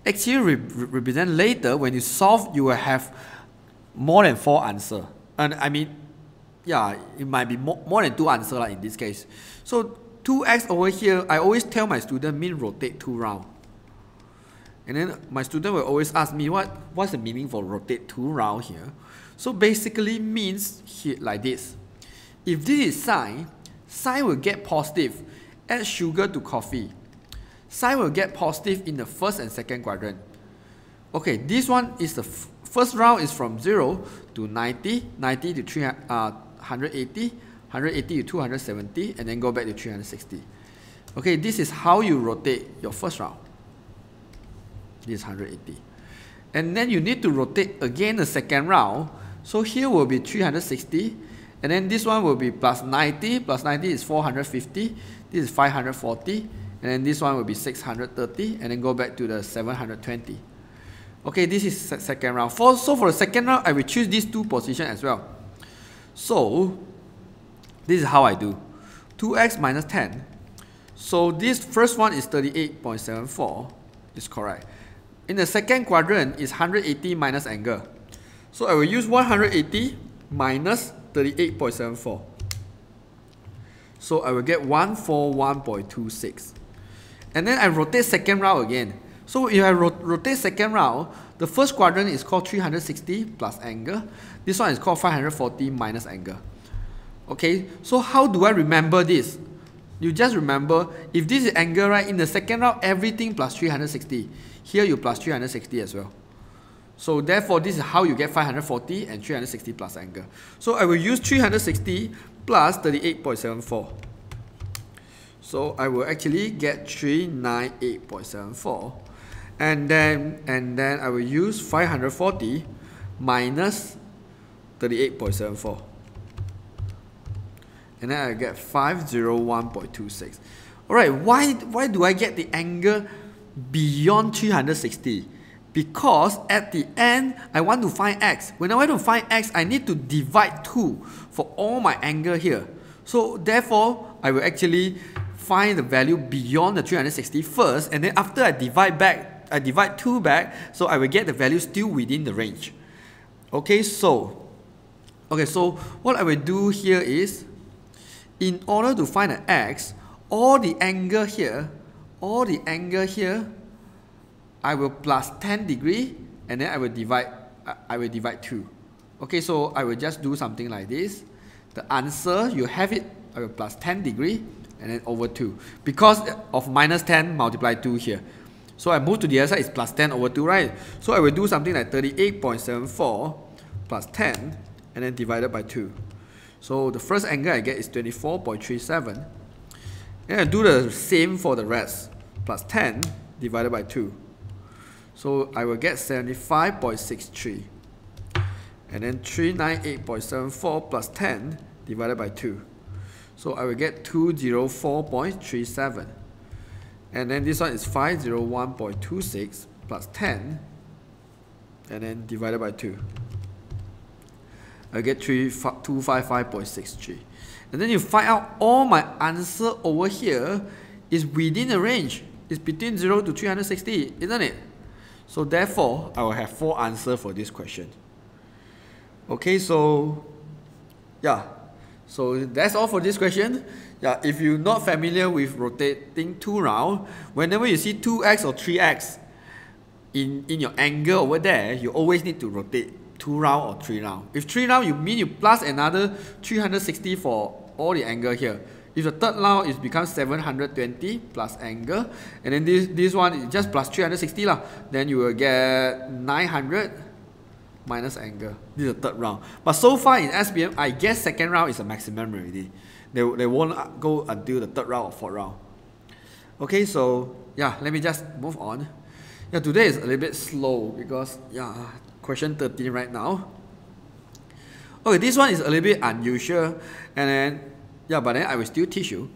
actually represent later, when you solve, you will have more than 4 answers. And I mean, yeah, it might be more than 2 answers like in this case. So 2x over here, I always tell my student mean rotate 2 rounds. And then my student will always ask me, what's the meaning for rotate 2 rounds here? So basically means here like this. If this is sine, sine will get positive. Add sugar to coffee. Sine will get positive in the first and second quadrant. Okay, this one is the first round is from 0 to 90, 90 to 180, 180 to 270, and then go back to 360. Okay, this is how you rotate your first round. This is 180. And then you need to rotate again the second round. So here will be 360. And then this one will be plus 90. Plus 90 is 450. This is 540. And then this one will be 630. And then go back to the 720. Okay, this is second round. So for the second round, I will choose these 2 positions as well. So this is how I do. 2x minus 10. So this first one is 38.74. Is correct. In the second quadrant is 180 minus angle. So I will use 180 minus 38.74. So I will get 141.26. And then I rotate second round again. So if I rotate second round, the first quadrant is called 360 plus angle. This one is called 540 minus angle. Okay, so how do I remember this? You just remember, if this is angle, right, in the second round, everything plus 360. Here you plus 360 as well. So therefore, this is how you get 540 and 360 plus angle. So I will use 360 plus 38.74. So I will actually get 398.74. And then I will use 540 minus 38.74. And then I get 501.26. Alright, why do I get the angle beyond 360? Because at the end, I want to find x. When I want to find x, I need to divide 2 for all my angle here. So therefore, I will actually find the value beyond the 360 first, and then after I divide 2 back, so I will get the value still within the range. Okay, so what I will do here is, in order to find an x, all the angle here, I will plus 10 degree, and then I will divide 2. Okay, so I will just do something like this. The answer, you have it, I will plus 10 degree, and then over 2. Because of minus 10 multiply 2 here. So I move to the other side, it's plus 10 over 2, right? So I will do something like 38.74 plus 10, and then divided by 2. So the first angle I get is 24.37. And I do the same for the rest. Plus 10 divided by 2. So I will get 75.63. And then 398.74 plus 10 divided by 2. So I will get 204.37. And then this one is 501.26 plus 10. And then divided by 2. I get 255.63. And then you find out all my answer over here is within the range. It's between 0 to 360, isn't it? So therefore, I will have 4 answers for this question. Okay, so yeah. So that's all for this question. Yeah, if you're not familiar with rotating 2 rounds, whenever you see 2x or 3x in your angle over there, you always need to rotate 2 rounds or 3 rounds. If 3 rounds, you mean you plus another 360 for all the angle here. If the third round, it becomes 720 plus angle, and then this one is just plus 360 lah. Then you will get 900 minus angle. This is the third round. But so far in SPM, I guess second round is a maximum already. They won't go until the third round or fourth round. Okay, so yeah, let me just move on. Yeah, today is a little bit slow because yeah, question 13 right now. Okay, this one is a little bit unusual, and then yeah, but then I will still teach you.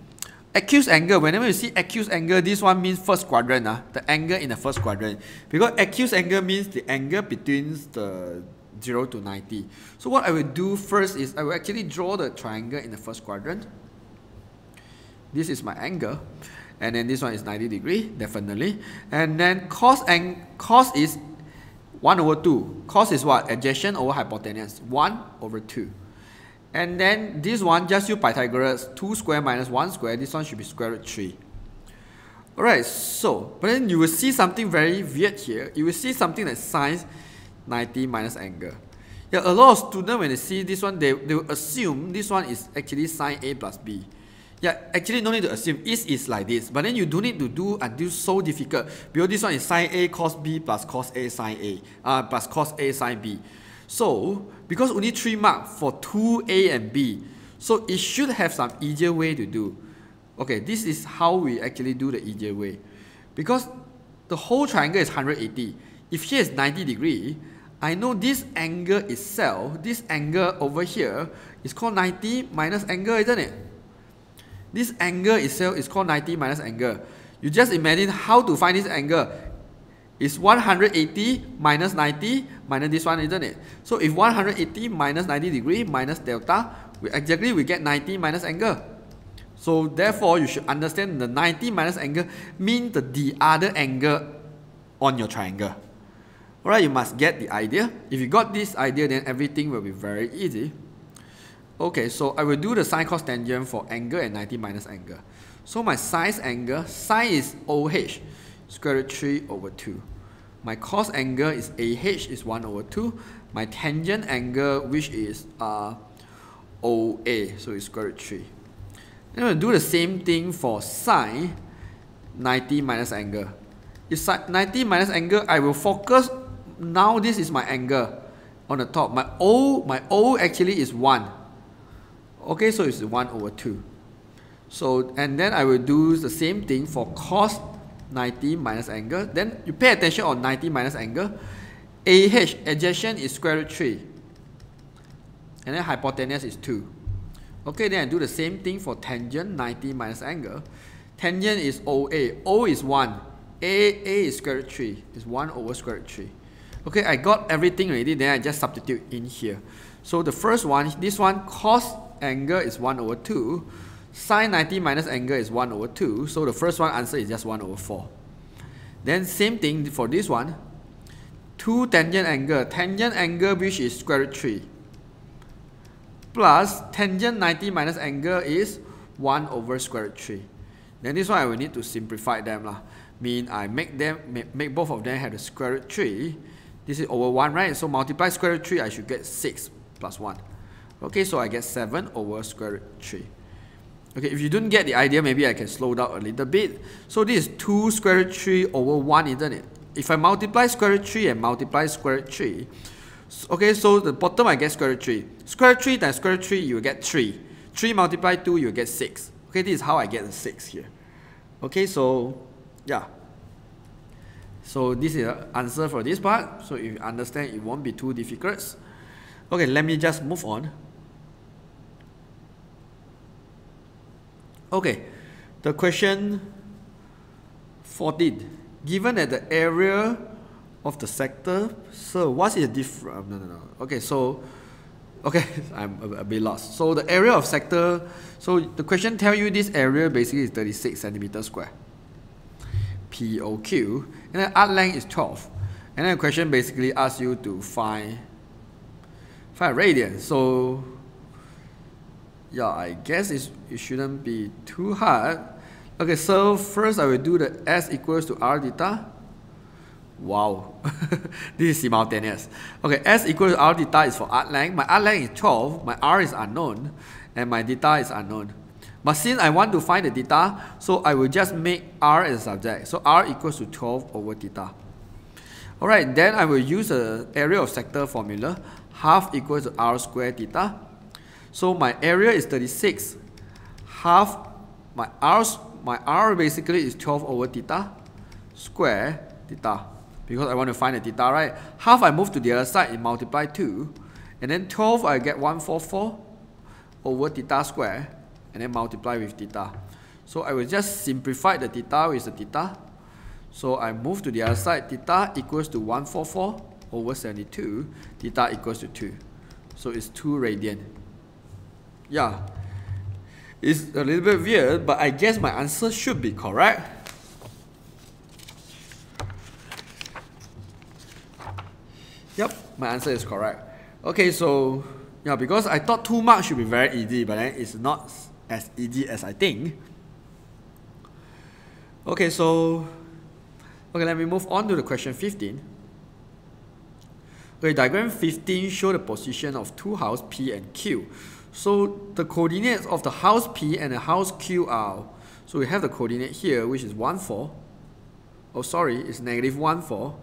Acute angle, whenever you see acute angle, this one means first quadrant, the angle in the first quadrant. Because acute angle means the angle between the 0 to 90. So what I will do first is I will actually draw the triangle in the first quadrant. This is my angle. And then this one is 90 degree, definitely. And then cos is 1 over 2. Cos is what? Adjacent over hypotenuse. 1 over 2. And then this one, just use Pythagoras, 2 square minus 1 square, this one should be square root 3. Alright, so, but then you will see something very weird here. You will see something like sine 90 minus angle. Yeah, a lot of students, when they see this one, they will assume this one is actually sine A plus B. Yeah, actually no need to assume, it is like this. But then you don't need to do until so difficult, because this one is sine A cos B plus cos A sine A, plus cos A sine B. So, because only 3 marks for 2A and B, so it should have some easier way to do. Okay, this is how we actually do the easier way. Because the whole triangle is 180. If here is 90 degree, I know this angle itself, this angle over here, is called 90 minus angle, isn't it? This angle itself is called 90 minus angle. You just imagine how to find this angle. It's 180 minus 90 minus this one, isn't it? So if 180 minus 90 degree minus delta, we get 90 minus angle. So therefore, you should understand the 90 minus angle means the other angle on your triangle. Alright, you must get the idea. If you got this idea, then everything will be very easy. Okay, so I will do the sine cos tangent for angle and 90 minus angle. So my sine angle, sine is OH, square root 3 over 2. My cos angle is AH, is 1 over 2. My tangent angle, which is OA, so it's square root 3. Then we'll do the same thing for sine 90 minus angle. If sine 90 minus angle, I will focus, now this is my angle on the top. My O actually is 1. Okay, so it's 1 over 2. So, and then I will do the same thing for cos 90 minus angle. Then you pay attention on 90 minus angle. AH, adjacent is square root 3. And then hypotenuse is 2. Okay, then I do the same thing for tangent 90 minus angle. Tangent is OA. O is 1. A is square root 3. It's 1 over square root 3. Okay, I got everything already. Then I just substitute in here. So the first one, this one, cos angle is 1 over 2. Sine 90 minus angle is 1 over 2. So the first one answer is just 1 over 4. Then same thing for this one. 2 tangent angle. Tangent angle which is square root 3. Plus tangent 90 minus angle is 1 over square root 3. Then this one I will need to simplify them lah. Mean I make both of them have the square root 3. This is over 1, right? So multiply square root 3, I should get 6 plus 1. Okay, so I get 7 over square root 3. Okay, if you don't get the idea, maybe I can slow down a little bit. So this is 2 square root 3 over 1, isn't it? If I multiply square root 3 and multiply square root 3, okay, so the bottom I get square root 3. Square root 3 times square root 3, you will get 3. 3 multiply 2, you will get 6. Okay, this is how I get the 6 here. Okay, so, yeah. So this is the answer for this part. So if you understand, it won't be too difficult. Okay, let me just move on. Okay, the question 14. Given that the area of the sector, so what is the difference? No. Okay, so, okay, I'm a bit lost. So the area of sector, so the question tells you this area basically is 36 centimeters square. POQ, and then arc length is 12. And then the question basically asks you to find radius. So, yeah, I guess it shouldn't be too hard. Okay, so first I will do the S equals to R theta. Wow, this is simultaneous. Okay, S equals to R theta is for arc length. My arc length is 12, my R is unknown, and my theta is unknown. But since I want to find the theta, so I will just make R as a subject. So R equals to 12 over theta. Alright, then I will use the area of sector formula. Half equals to R squared theta. So my area is 36. Half, my R basically is 12 over theta square theta. Because I want to find the theta, right? Half I move to the other side, it multiply 2. And then 12 I get 144 over theta square. And then multiply with theta. So I will just simplify the theta with the theta. So I move to the other side, theta equals to 144 over 72, theta equals to 2. So it's 2 radian. Yeah, it's a little bit weird, but I guess my answer should be correct. Yep, my answer is correct. Okay, so, yeah, because I thought 2 marks should be very easy, but then it's not as easy as I think. Okay, so, okay, let me move on to the question 15. Okay, diagram 15 show the position of 2 houses P and Q. So the coordinates of the house P and the house Q are, so we have the coordinate here, which is 1, 4. Oh, sorry, it's negative 1, 4.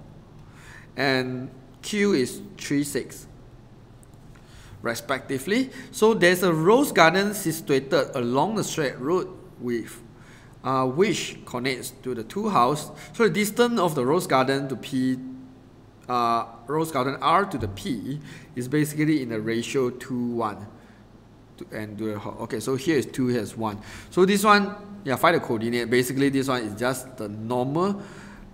And Q is 3, 6. Respectively. So there's a rose garden situated along the straight road with which connects to the 2 houses. So the distance of the rose garden to P, rose garden R to the P is basically in the ratio 2, 1. Okay, so here is 2, here is 1. So this one, yeah, find the coordinate. Basically, this one is just the normal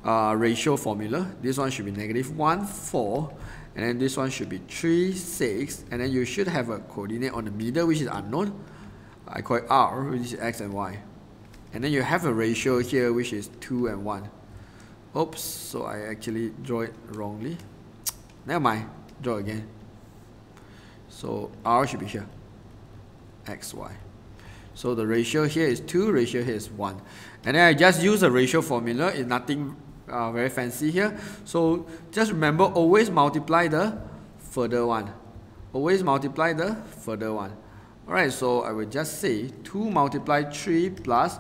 ratio formula. This one should be negative 1, 4. And then this one should be 3, 6. And then you should have a coordinate on the middle, which is unknown. I call it R, which is X and Y. And then you have a ratio here, which is 2 and 1. Oops, so I actually draw it wrongly. Never mind, draw again. So R should be here, XY. So the ratio here is 2, ratio here is 1. And then I just use a ratio formula, it's nothing very fancy here. So just remember, always multiply the further one. Always multiply the further one. Alright, so I will just say 2 multiply 3 plus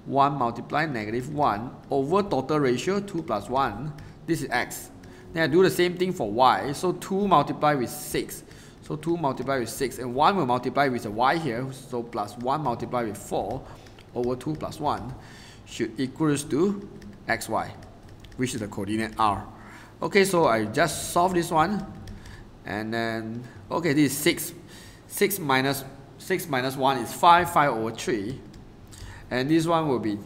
1 multiply -1 over total ratio 2 plus 1. This is X. Then I do the same thing for Y. So 2 multiply with 6. So 2 multiply with 6, and 1 will multiply with a Y here. So plus 1 multiply with 4 over 2 plus 1 should equals to XY, which is the coordinate R. Okay, so I just solve this one. And then, okay, this is 6. 6 minus 1 is 5, 5 over 3. And this one will be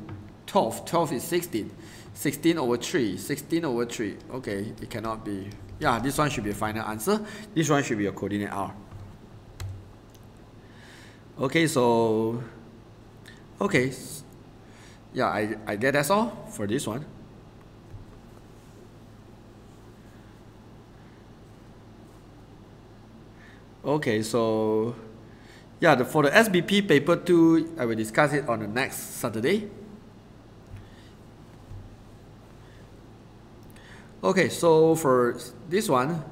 12. 12 is 16. 16 over 3. 16 over 3. Okay, it cannot be. Yeah, this one should be a final answer. This one should be a coordinate R. Okay, so. Okay. Yeah, I guess that's all for this one. Okay, so. Yeah, for the SBP paper 2, I will discuss it on the next Saturday. Okay, so for this one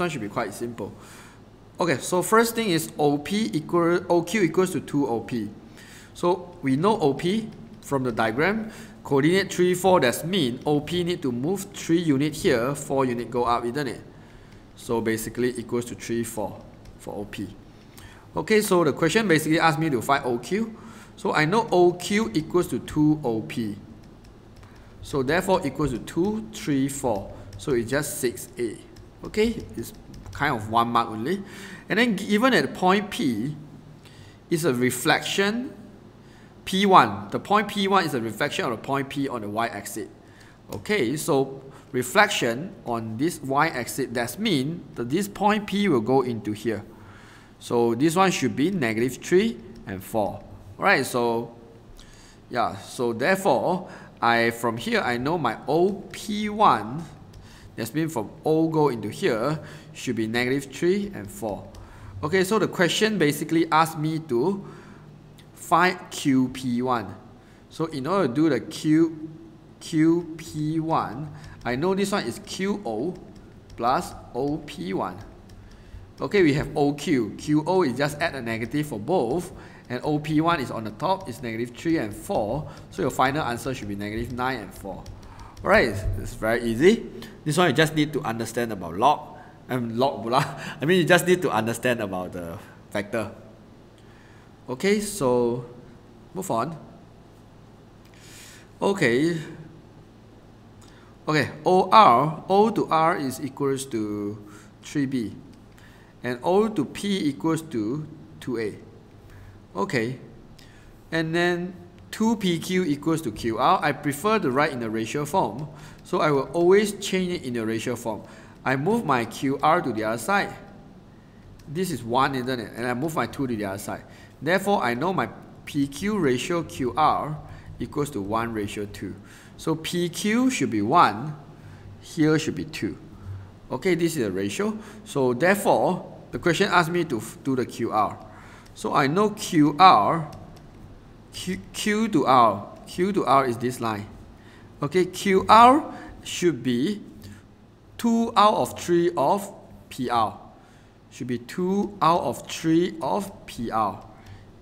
should be quite simple. Okay, so first thing is OQ equals to 2OP. So we know OP from the diagram. Coordinate 3, 4, that means OP need to move 3 units here, 4 units go up, isn't it? So basically equals to 3, 4 for OP. Okay, so the question basically asked me to find OQ. So I know OQ equals to 2OP. So therefore equals to 2, 3, 4. So it's just 6A. Okay, it's kind of 1 mark only. And then given at point P is a reflection P1. The point P1 is a reflection of the point P on the y-axis. Okay, so reflection on this y-axis, that means that this point P will go into here. So this one should be -3 and 4. Alright, so yeah, so therefore from here I know my OP1, that means from O go into here, should be -3 and 4. Okay, so the question basically asked me to find QP1. So in order to do the QP1, I know this one is QO plus OP1. Okay, we have OQ. QO is just add a negative for both, and OP1 is on the top, is -3 and 4. So your final answer should be -9 and 4. Alright, it's very easy. This one you just need to understand about log. I mean, you just need to understand about the vector. Okay, so move on. Okay. Okay, O to R is equals to 3B. And O to P equals to 2A. Okay. And then 2PQ equals to QR. I prefer to write in the ratio form. So I will always change it in the ratio form. I move my QR to the other side. This is 1, isn't it? And I move my 2 to the other side. Therefore, I know my PQ ratio QR equals to 1 ratio 2. So PQ should be 1. Here should be 2. Okay, this is a ratio. So therefore, the question asked me to do the QR. So I know QR, Q to R is this line. Okay, QR should be 2 out of 3 of PR. Should be 2 out of 3 of PR.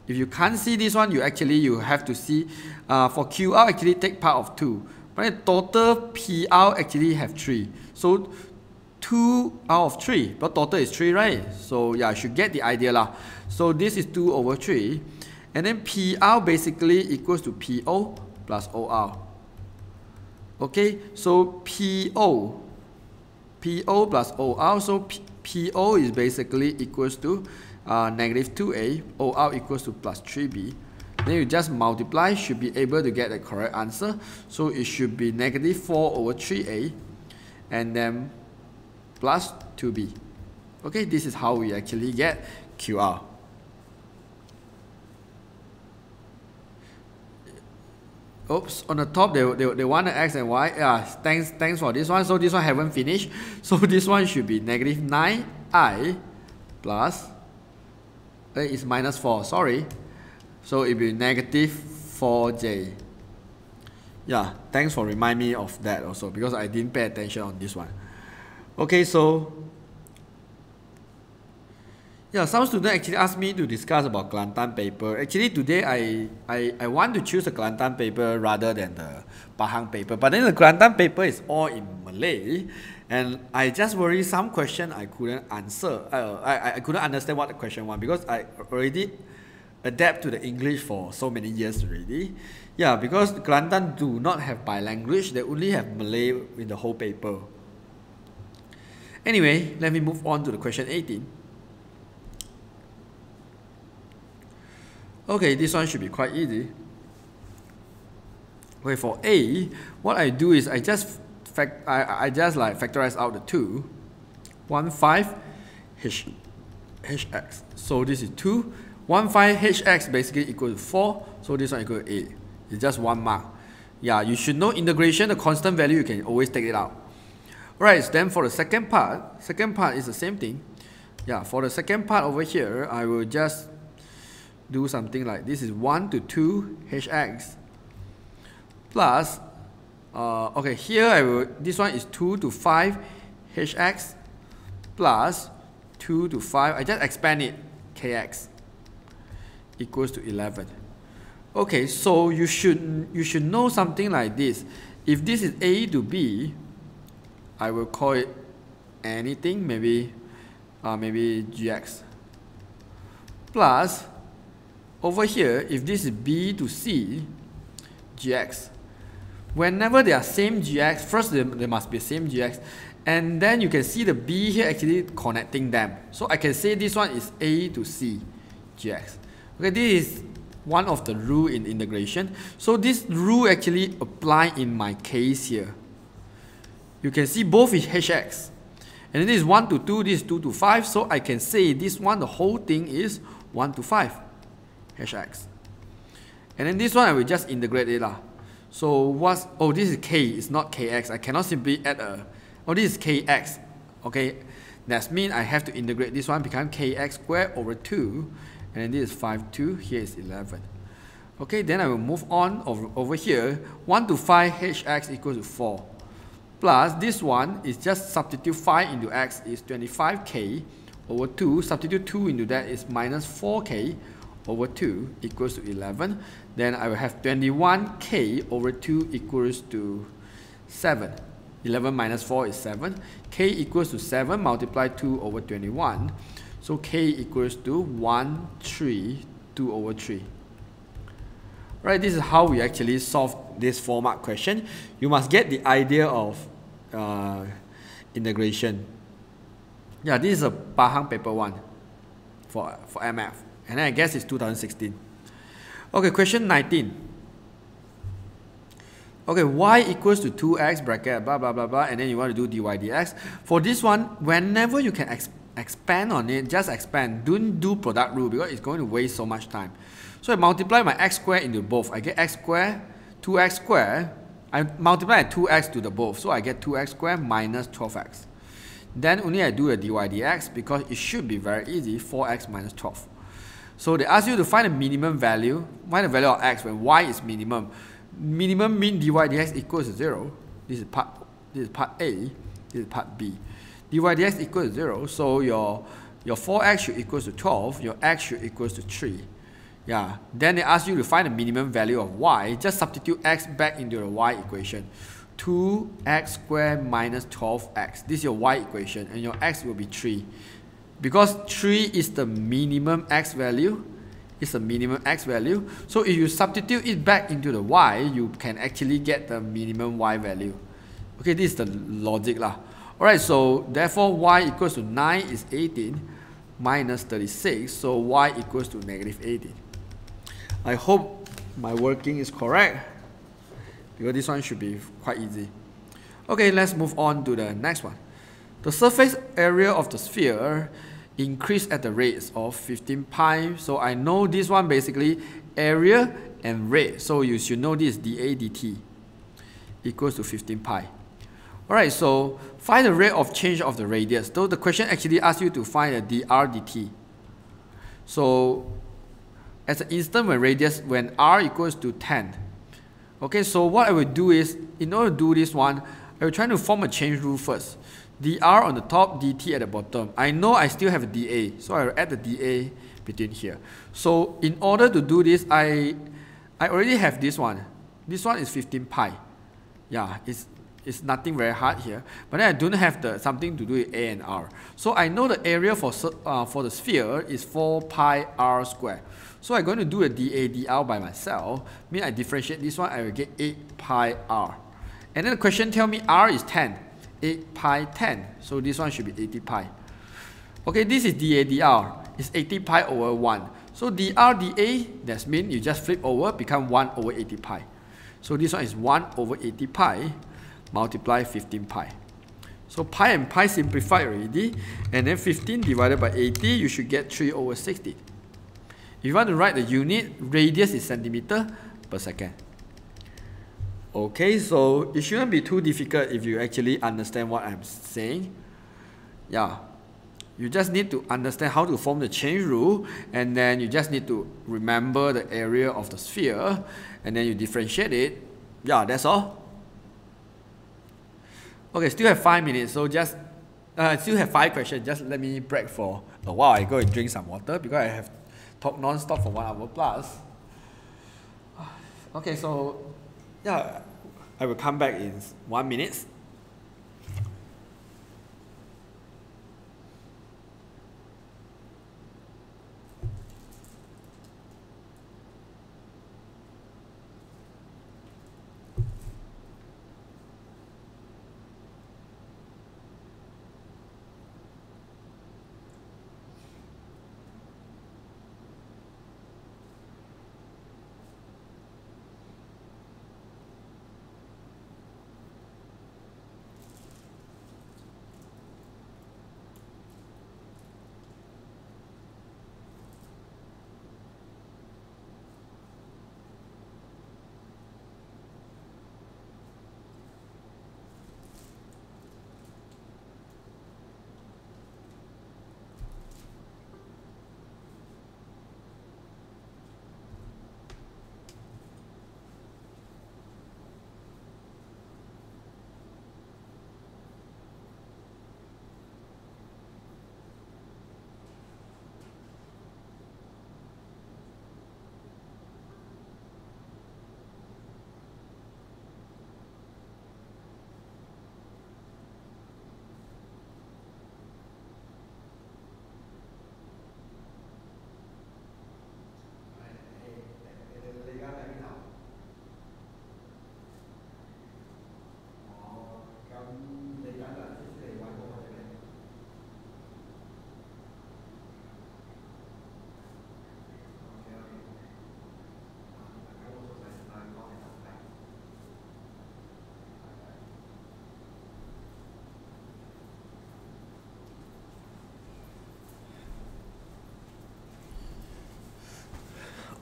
If you can't see this one, you have to see, for QR actually take part of 2. But total PR actually have 3. So 2 out of 3, but total is 3, right? So yeah, you should get the idea lah. So this is 2 over 3. And then PR basically equals to PO plus OR. Okay, so PO plus OR, so PO is basically equals to -2A, OR equals to plus 3B. Then you just multiply, should be able to get the correct answer. So it should be -4 over 3A and then plus 2B. Okay, this is how we actually get QR. oops, on the top they want the x and y. Yeah, thanks for this one. So this one haven't finished. So this one should be negative 9i plus, it's minus 4, sorry. So it will be negative 4j. Yeah, thanks for reminding me of that also, because I didn't pay attention on this one. Okay, so yeah, some students actually asked me to discuss about Kelantan paper. Actually, today I want to choose the Kelantan paper rather than the Pahang paper. But then the Kelantan paper is all in Malay, and I just worry some question I couldn't answer. I couldn't understand what the question was, because I already adapt to the English for so many years already. Yeah, because Kelantan do not have bilanguage, they only have Malay in the whole paper. Anyway, let me move on to the question 18. Okay, this one should be quite easy. Okay, for A, what I do is I just factorize out the 2, 1, 5, hx. So this is 2. 1, 5 hx basically equal to 4, so this one equal to 8. It's just 1 mark. Yeah, you should know integration, the constant value, you can always take it out. Alright, so then for the second part is the same thing. Yeah, for the second part over here, I will just do something like this is 1 to 2 hx plus, okay, here this one is 2 to 5 hx plus 2 to 5, I just expand it, kx equals to 11. Okay, so you should know something like this. If this is A to B, I will call it anything, maybe gx. Plus, over here, if this is B to C, gx. Whenever they are same gx, first they must be same gx, and then you can see the B here actually connecting them. So I can say this one is A to C, gx. Okay, this is one of the rule in integration. So this rule actually apply in my case here. You can see both is hx. And then this is 1 to 2, this is 2 to 5. So I can say this one, the whole thing is 1 to 5 hx. And then this one I will just integrate it lah. So what's, oh, this is k, it's not kx. I cannot simply add a, oh, this is kx. Okay, that means I have to integrate this one, become kx squared over 2. And then this is 5, 2, here is 11. Okay, then I will move on over here. 1 to 5 hx equals to 4. Plus this one is just substitute 5 into x is 25k over 2. Substitute 2 into that is minus 4k over 2 equals to 11. Then I will have 21k over 2 equals to 7. 11 minus 4 is 7. K equals to 7 multiply 2 over 21. So k equals to 1, 3, 2 over 3. Right, this is how we actually solve this 4-mark question. You must get the idea of integration. Yeah, this is a Pahang paper 1 for AddMath. And then I guess it's 2016. Okay, question 19. Okay, y equals to 2x bracket blah blah blah blah, and then you want to do dy dx. For this one, whenever you can expand on it, just expand. Don't do product rule because it's going to waste so much time. So I multiply my x squared into both. I get x squared, 2x squared. I multiply 2x to the both. So I get 2x squared minus 12x. Then only I do the dy dx because it should be very easy, 4x minus 12. So they ask you to find the minimum value. Find the value of x when y is minimum. Minimum mean dy dx equals to 0. This is part A. This is part B. Dy dx equals to 0. So your 4x should equals to 12. Your x should equals to 3. Yeah. Then they ask you to find the minimum value of y. Just substitute x back into the y equation. 2x squared minus 12x. This is your y equation, and your x will be 3. Because 3 is the minimum x value. It's the minimum x value. So if you substitute it back into the y, you can actually get the minimum y value. Okay, this is the logic lah. Alright, so therefore y equals to 9 is 18 minus 36. So y equals to negative 18. I hope my working is correct, because this one should be quite easy. Okay, let's move on to the next one. The surface area of the sphere increased at the rates of 15 pi. So I know this one basically area and red. So you should know this dA dt equals to 15 pi. Alright, so find the rate of change of the radius. So the question actually asks you to find the dr dt. So as an instant when r equals to 10. Okay, so what I will do is, in order to do this one, I will try to form a chain rule first. dr on the top, dt at the bottom. I know I still have a dA, so I will add the dA between here. So in order to do this, I already have this one. This one is 15 pi. Yeah, it's nothing very hard here. But then I don't have something to do with A and R. So I know the area for the sphere is 4 pi r squared. So I'm going to do a dA dr by myself. Mean I differentiate this one, I will get 8 pi r. And then the question tells me r is 10. 8 pi 10. So this one should be 80 pi. Okay, this is dA dr. It's 80 pi over 1. So dr dA, that means you just flip over, become 1 over 80 pi. So this one is 1 over 80 pi multiply 15 pi. So pi and pi simplified already. And then 15 divided by 80, you should get 3 over 60. If you want to write the unit, radius is centimeter per second. Okay, so it shouldn't be too difficult if you actually understand what I'm saying. Yeah. You just need to understand how to form the chain rule, and then you just need to remember the area of the sphere, and then you differentiate it. Yeah, that's all. Okay, still have 5 minutes, so just still have 5 questions. Just let me break for a while. I go and drink some water because I have talked non-stop for 1 hour plus. Okay, so yeah, I will come back in 1 minute.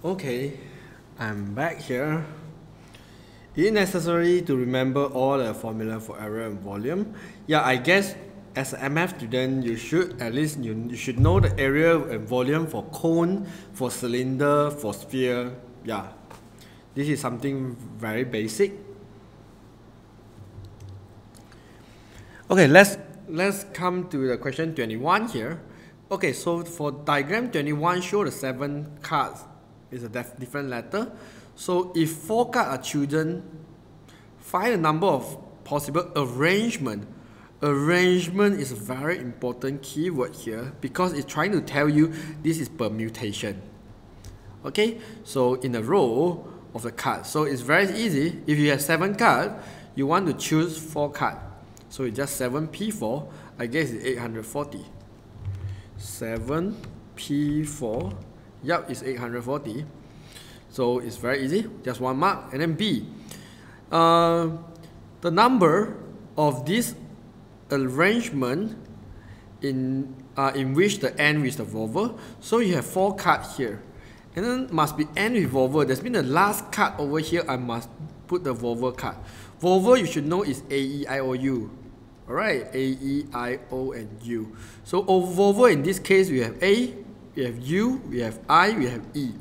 Okay, I'm back here. Is it necessary to remember all the formula for area and volume? Yeah, I guess as an MF student, you should at least you should know the area and volume for cone, for cylinder, for sphere. Yeah, this is something very basic. Okay, let's come to the question 21 here. Okay, so for diagram 21, show the 7 cards. It's a different letter. So if 4 cards are chosen, find the number of possible arrangement. Arrangement is a very important keyword here because it's trying to tell you this is permutation. Okay, so in a row of the cards. So it's very easy. If you have 7 cards, you want to choose 4 cards. So it's just 7p4, I guess it's 840. 7p4, yup, it's 840. So it's very easy, just 1 mark. And then B, the number of this arrangement in which the end is the vowel. So you have 4 cards here. And then must be end with vowel. That's mean the last card over here, I must put the vowel card. Vowel you should know is A, E, I, O, U. Alright, A, E, I, O, and U. So vowel in this case, we have A, we have U, we have I, we have E.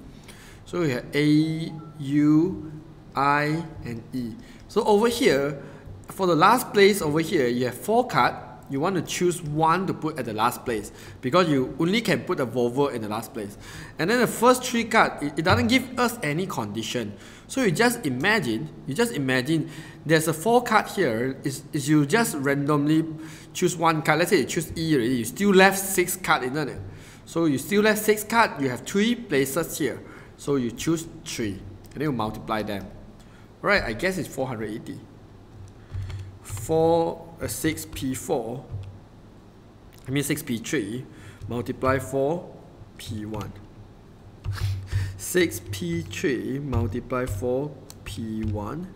So we have A, U, I, and E. So over here, for the last place over here, you have 4 cards. You want to choose one to put at the last place because you only can put a vowel in the last place. And then the first 3 cards, it doesn't give us any condition. So you just imagine there's a 4 card here, is you just randomly choose one card. Let's say you choose E already, you still left 6 cards, isn't it? So you still left 6 cards, you have 3 places here. So you choose 3, and then you multiply them. Right, I guess it's 480. 6P4, I mean 6P3, multiply 4P1. 6P3 multiply 4P1.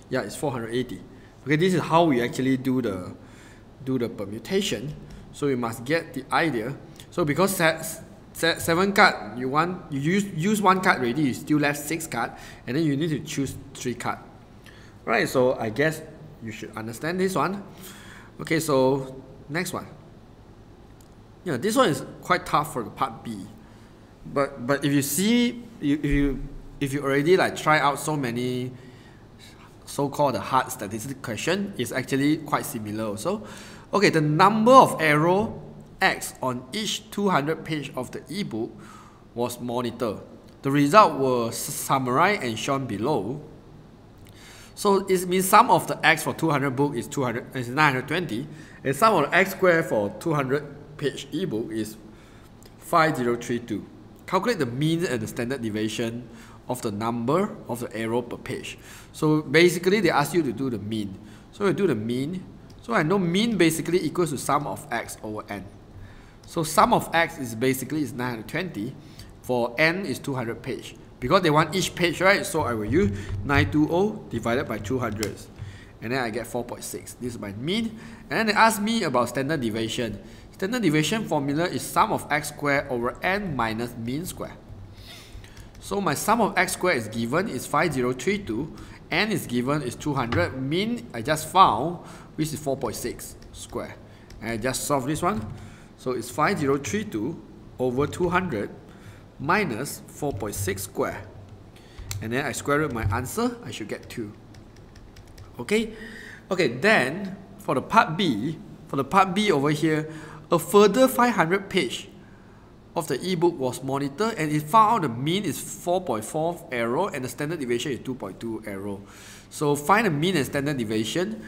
Yeah, it's 480. Okay, this is how we actually do the permutation. So you must get the idea. So because 7 cards, you use 1 card already, you still left 6 cards, and then you need to choose 3 cards. Right, so I guess you should understand this one. Okay, so next one. Yeah, this one is quite tough for the part B. But if you see, if you already like try out so many so-called hard statistics question, it's actually quite similar also. Okay, the number of arrow X on each 200 page of the ebook was monitored. The result was summarized and shown below. So it means sum of the X for 200 book is 920, and sum of the X squared for 200 page ebook is 5032. Calculate the mean and the standard deviation of the number of the arrow per page. So basically they ask you to do the mean. So you do the mean. So I know mean basically equals to sum of X over N. So sum of X is basically 920, for N is 200 page. Because they want each page, right? So I will use 920 divided by 200. And then I get 4.6. This is my mean. And then they ask me about standard deviation. Standard deviation formula is sum of X squared over N minus mean square. So my sum of X squared is given is 5032. N is given is 200. Mean I just found, which is 4.6 square. And I just solve this one. So it's 5032 over 200 minus 4.6 square, and then I square root my answer, I should get 2. Okay, then for the part B over here, a further 500 page of the ebook was monitored, and it found out the mean is 4.4 arrow and the standard deviation is 2.2 arrow. So find the mean and standard deviation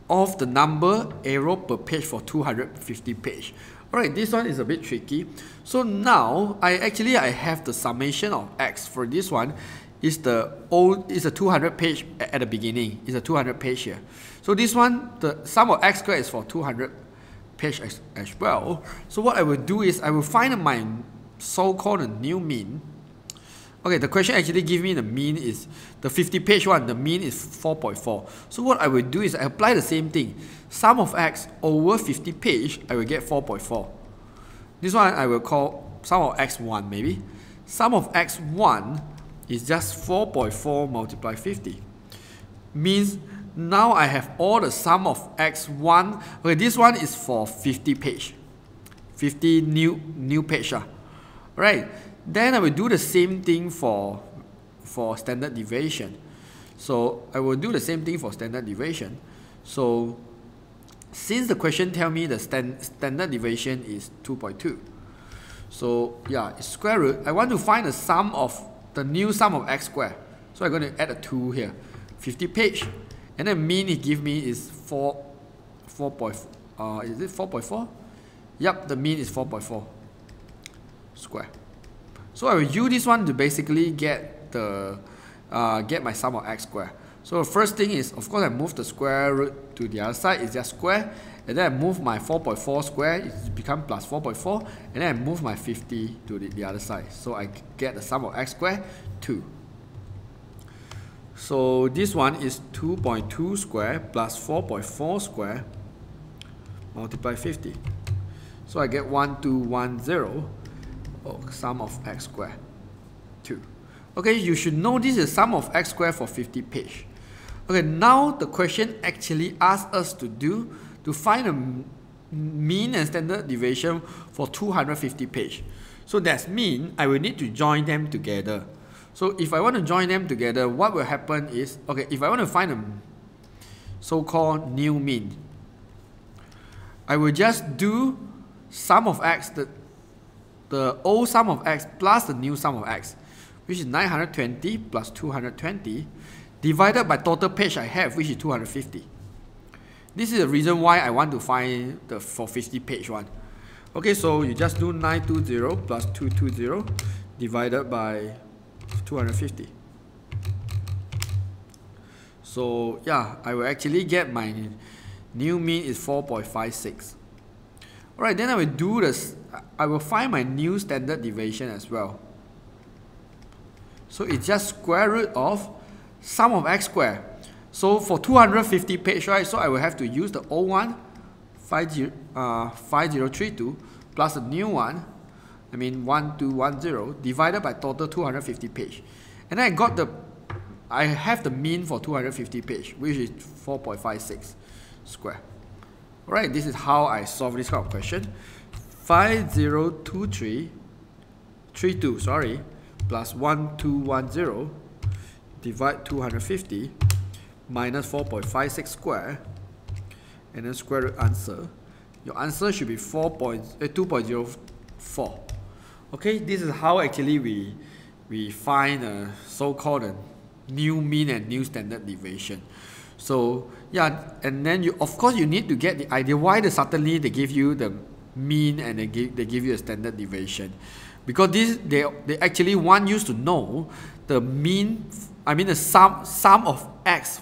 of the number arrow per page for 250 page. Alright, this one is a bit tricky. So now I have the summation of X for this one is a 200 page at the beginning. It's a 200 page here. So this one, the sum of X squared is for 200 page as well. So what I will do is I will find my so-called new mean. Okay, the question actually give me the mean is the 50 page one, the mean is 4.4. So what I will do is I apply the same thing. Sum of X over 50 page, I will get 4.4. This one I will call sum of X1 maybe. Sum of X1 is just 4.4 multiplied 50. Means now I have all the sum of X1. Okay, this one is for 50 page. 50 new page. Right. Then I will do the same thing for standard deviation. So I will do the same thing for standard deviation. So since the question tell me the standard deviation is 2.2, so yeah, it's square root. I want to find the new sum of X squared. So I'm going to add a 2 here. 50 page, and then mean it give me is 4.4. Is it 4.4? Yep, the mean is 4.4 square. So I will use this one to basically get my sum of X squared. So the first thing is, of course, I move the square root to the other side, it's just square, and then I move my 4.4 square, it becomes plus 4.4, and then I move my 50 to the other side. So I get the sum of X squared, 2. So this one is 2.2 square plus 4.4 square multiply 50. So I get 1210. Sum of X squared. 2. Okay, you should know this is sum of x squared for 50 page. Okay, now the question actually asks us to find a mean and standard deviation for 250 page. So that means I will need to join them together. So if I want to join them together, what will happen is, okay, if I want to find a so-called new mean, I will just do sum of x, the old sum of x plus the new sum of x, which is 920 plus 220, divided by total page I have, which is 250. This is the reason why I want to find the for 50 page one. Okay, so you just do 920 plus 220 divided by 250. So yeah, I will actually get my new mean is 4.56. Alright, then I will do this. I will find my new standard deviation as well. So it's just square root of sum of x squared. So for 250 page, right, so I will have to use the old one, 5032, plus the new one, I mean 1210, divided by total 250 page. And then I have the mean for 250 page, which is 4.56 square. Alright, this is how I solve this kind of question. 5032 plus 1210 divide 250 minus 4.56 square, and then square root answer. Your answer should be 2.04. Okay, this is how actually we find a so-called new mean and new standard deviation. So yeah, and then of course you need to get the idea why suddenly they give you the mean and they give you a standard deviation, because they actually want you to know the mean, I mean the sum of x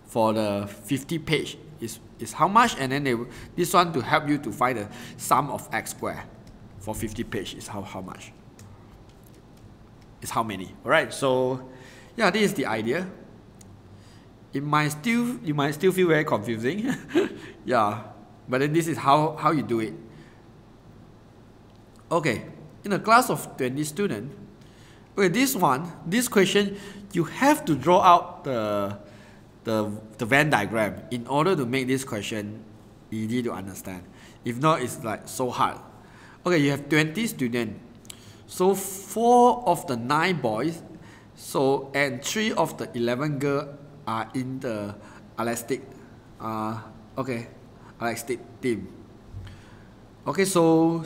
for the 50 page is how much, and then this one to help you to find the sum of x squared for 50 page is how much, is how many. Alright, so yeah, this is the idea. You might still feel very confusing. Yeah, but then this is how you do it. Okay, in a class of 20 students, okay, this question, you have to draw out the Venn diagram in order to make this question easy to understand. If not, it's like so hard. Okay, you have 20 students. So 4 of the 9 boys, and 3 of the 11 girls are in the elastic team. Okay, so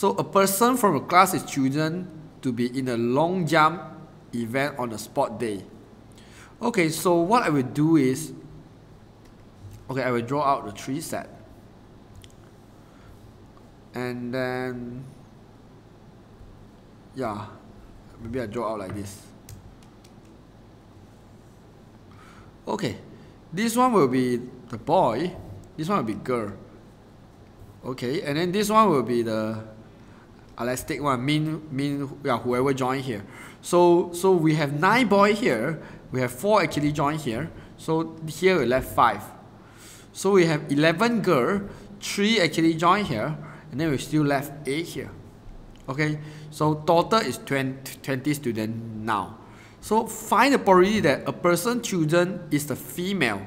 a person from a class is chosen to be in a long jump event on a sport day. Okay, so what I will do is, okay, I will draw out the 3 set. And then, yeah, maybe I draw out like this. Okay, this one will be the boy, this one will be girl. Okay, and then this one will be the elastic one, whoever joined here. So we have 9 boys here, we have 4 actually joined here, so here we left 5. So we have 11 girls, 3 actually joined here, and then we still left 8 here. Okay, so total is 20 students now. So find the probability that a person chosen is the female.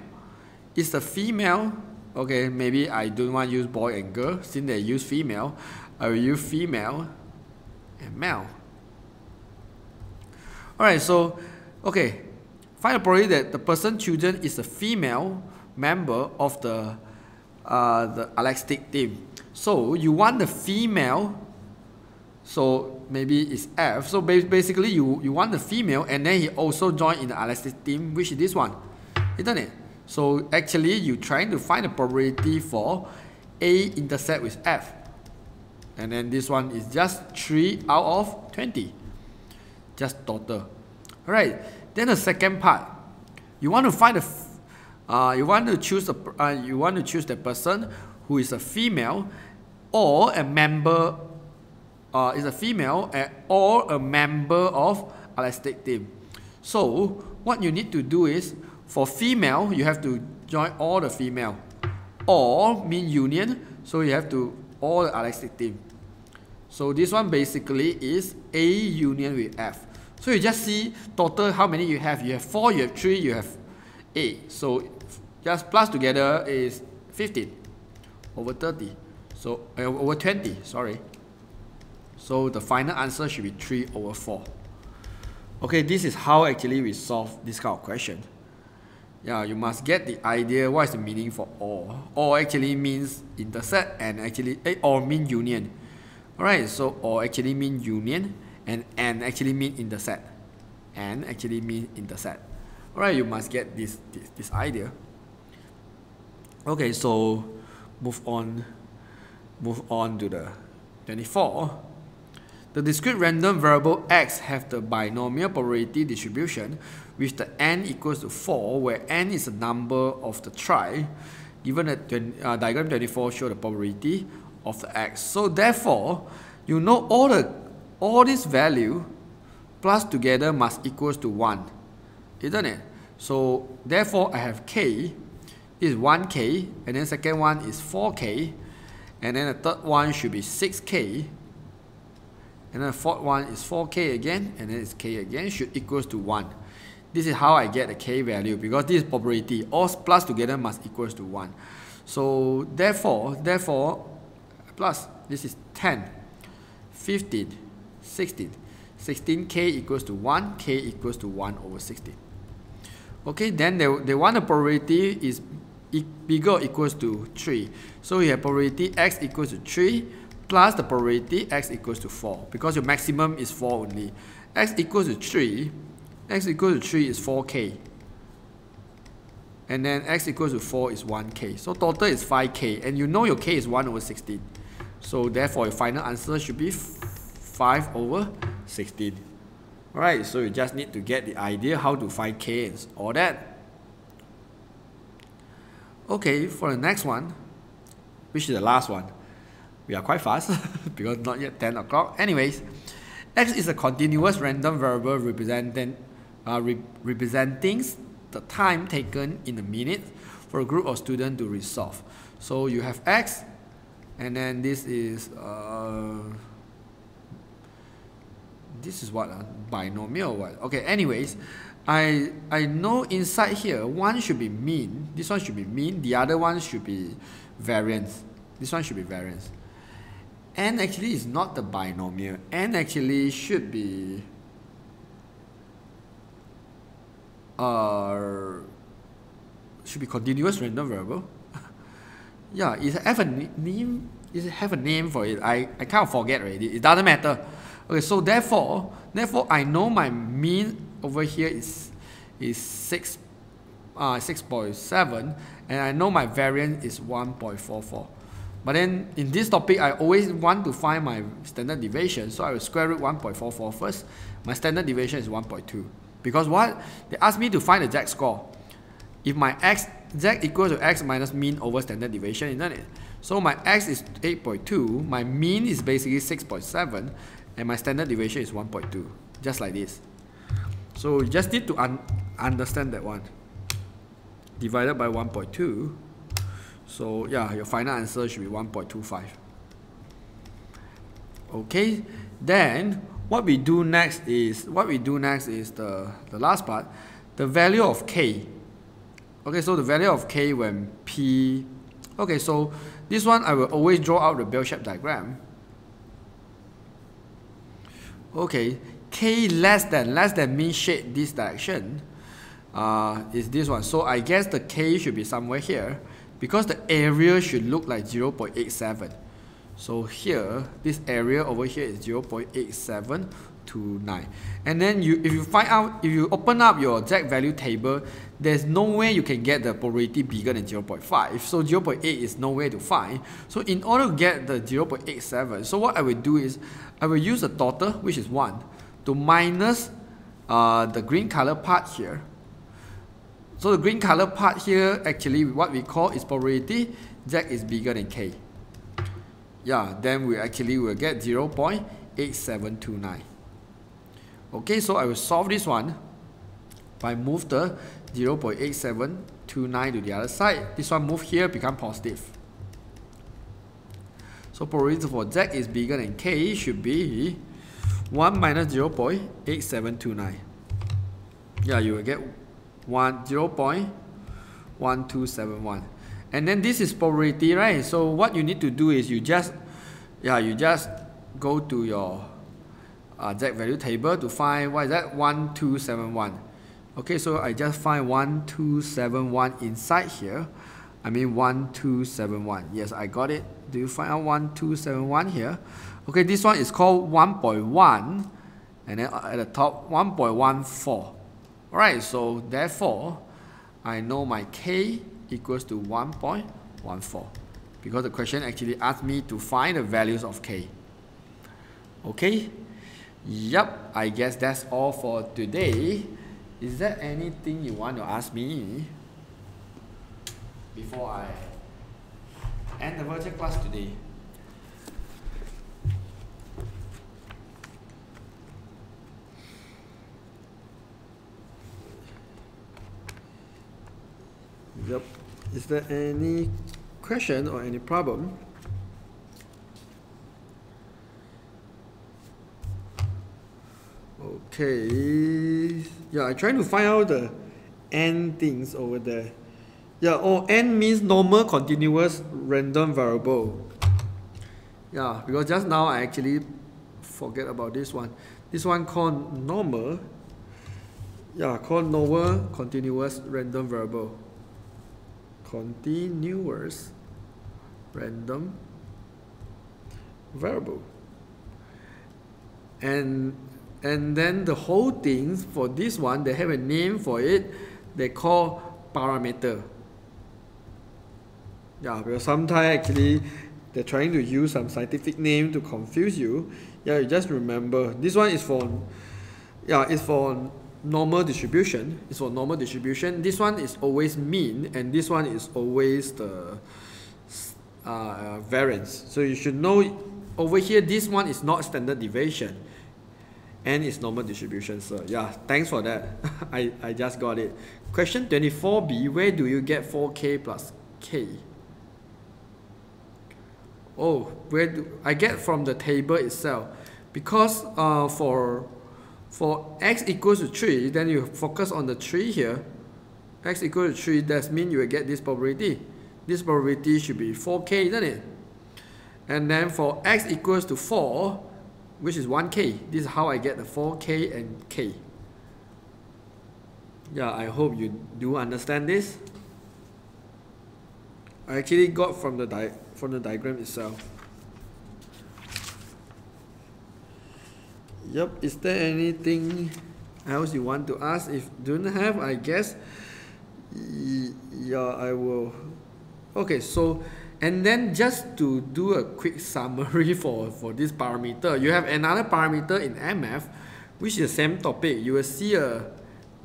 Is the female, okay, maybe I don't want to use boy and girl, since they use female, I will use female and male. Alright, so, okay, find the probability that the person chosen is a female member of the elastic team. So you want the female, so maybe it's F. So basically you want the female, and then he also joined in the elastic team, which is this one, isn't it? So actually you're trying to find the probability for A intersect with F. And then this one is just 3 out of 20. Just total. Alright, then the second part, you want to find you want to choose the person who is a female or a member is a female or a member of elastic team. So what you need to do is, for female you have to join all the female, or mean union, so you have to all the elastic team. So this one basically is A union with F. So you just see total how many you have. You have 4, you have 3, you have 8. So just plus together is 15 over 30. So over 20, sorry. So the final answer should be 3 over 4. Okay, this is how actually we solve this kind of question. Yeah, you must get the idea what is the meaning for OR. OR actually means intersect and actually or mean union. Alright, so OR actually mean union and actually mean intersect. And actually mean intersect. Alright, you must get this idea. Okay, so move on to the 24. The discrete random variable x have the binomial probability distribution with the n equals to 4, where n is the number of the try. Given that diagram 24 show the probability of the x. So therefore, you know all this value plus together must equals to 1, isn't it? So therefore, I have k is 1k, and then second one is 4k, and then the third one should be 6k. And then the fourth one is 4k again, and then it's k again, should equals to 1. This is how I get the k value, because this is probability. All plus together must equals to 1. So therefore, plus, this is 10, 15, 16. 16k equals to 1, k equals to 1 over 16. Okay, then they want the probability is bigger or equals to 3. So we have probability x equals to 3, plus the probability x equals to 4, because your maximum is 4 only. X equals to 3 is 4k. And then x equals to 4 is 1k. So total is 5k. And you know your k is 1 over 16. So therefore your final answer should be 5 over 16. Alright, so you just need to get the idea how to find k and all that. Okay, for the next one, which is the last one. We are quite fast because not yet 10 o'clock. Anyways, x is a continuous random variable representing the time taken in a minute for a group of students to resolve. So you have x, and then this is what, binomial or what? Okay, anyways, I know inside here one should be mean, this one should be mean, the other one should be variance. This one should be variance. N actually is not the binomial. N actually should be continuous random variable. Yeah, it have a name. It have a name for it. I kind of forget already. It doesn't matter. Okay, so therefore I know my mean over here is 6.7, and I know my variance is 1.44. But then in this topic, I always want to find my standard deviation, so I will square root 1.44 first. My standard deviation is 1.2. Because what? They asked me to find the z-score. If my z equals to x minus mean over standard deviation, isn't it? So my x is 8.2, my mean is basically 6.7, and my standard deviation is 1.2. Just like this. So you just need to understand that one. Divided by 1.2. So yeah, your final answer should be 1.25. Okay, then what we do next is the last part, the value of k. Okay, so the value of k when p. Okay, so this one I will always draw out the bell-shaped diagram. Okay, k less than means shade this direction is this one. So I guess the k should be somewhere here, because the area should look like 0.87. So here, this area over here is 0.8729. And then if you open up your z value table, there's no way you can get the probability bigger than 0.5. So 0.8 is no way to find. So in order to get the 0.87, so what I will do is, I will use the total, which is 1, to minus the green color part here. So the green color part here, actually what we call is probability z is bigger than k. Yeah, then we actually will get 0.8729. Okay, so I will solve this one by move the 0.8729 to the other side. This one move here, become positive. So probability for z is bigger than k should be 1 minus 0.8729. Yeah, you will get 0.1271. And then this is probability, right? So what you need to do is you just go to your Z value table to find what is that 1271. Okay, so I just find 1271 inside here. I mean 1271. Yes, I got it. Do you find out 1271 here? Okay, this one is called 1.1, and then at the top 1.14. Alright, so therefore I know my K equals to 1.14 because the question actually asked me to find the values of K. Okay, yep, I guess that's all for today. Is there anything you want to ask me before I end the virtual class today? Yep. Is there any question or any problem? Okay. Yeah, I'm trying to find out the n things over there. Yeah, oh, n means normal continuous random variable. Yeah, because just now I actually forget about this one. This one called normal. Yeah, called normal continuous random variable. Continuous random variable. And then the whole thing for this one, they have a name for it. They call parameter. Yeah, because sometimes actually they're trying to use some scientific name to confuse you. Yeah, you just remember this one is for, yeah, it's for normal distribution. It's for normal distribution. This one is always mean, and this one is always the variance. So you should know over here this one is not standard deviation, and it's normal distribution. So yeah, thanks for that. I just got it. Question 24b, where do you get 4k plus k? Oh, where do I get from the table itself? Because for x equals to 3, then you focus on the 3 here. X equals to 3, that means you will get this probability. This probability should be 4k, isn't it? And then for x equals to 4, which is 1k, this is how I get the 4k and k. Yeah, I hope you do understand this. I actually got from the diagram itself. Yep, is there anything else you want to ask? If don't have, I guess, yeah, I will. Okay, so, and then just to do a quick summary for this parameter, you have another parameter in AddMath, which is the same topic. You will see a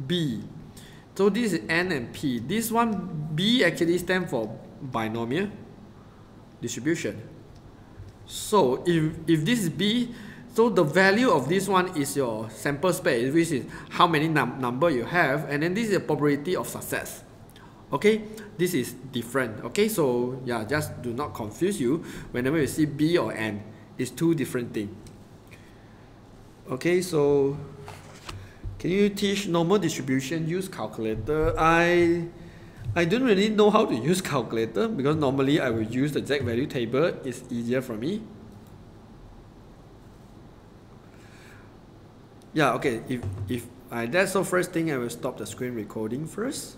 B. So this is N and P. This one, B actually stands for binomial distribution. So if this is B, so the value of this one is your sample space, which is how many number you have, and then this is the probability of success. Okay, this is different. Okay, so yeah, just do not confuse you. Whenever you see B or N, it's two different things. Okay, so can you teach normal distribution use calculator? I don't really know how to use calculator because normally I will use the Z value table. It's easier for me. Yeah, okay, if that's so, first thing I will stop the screen recording first.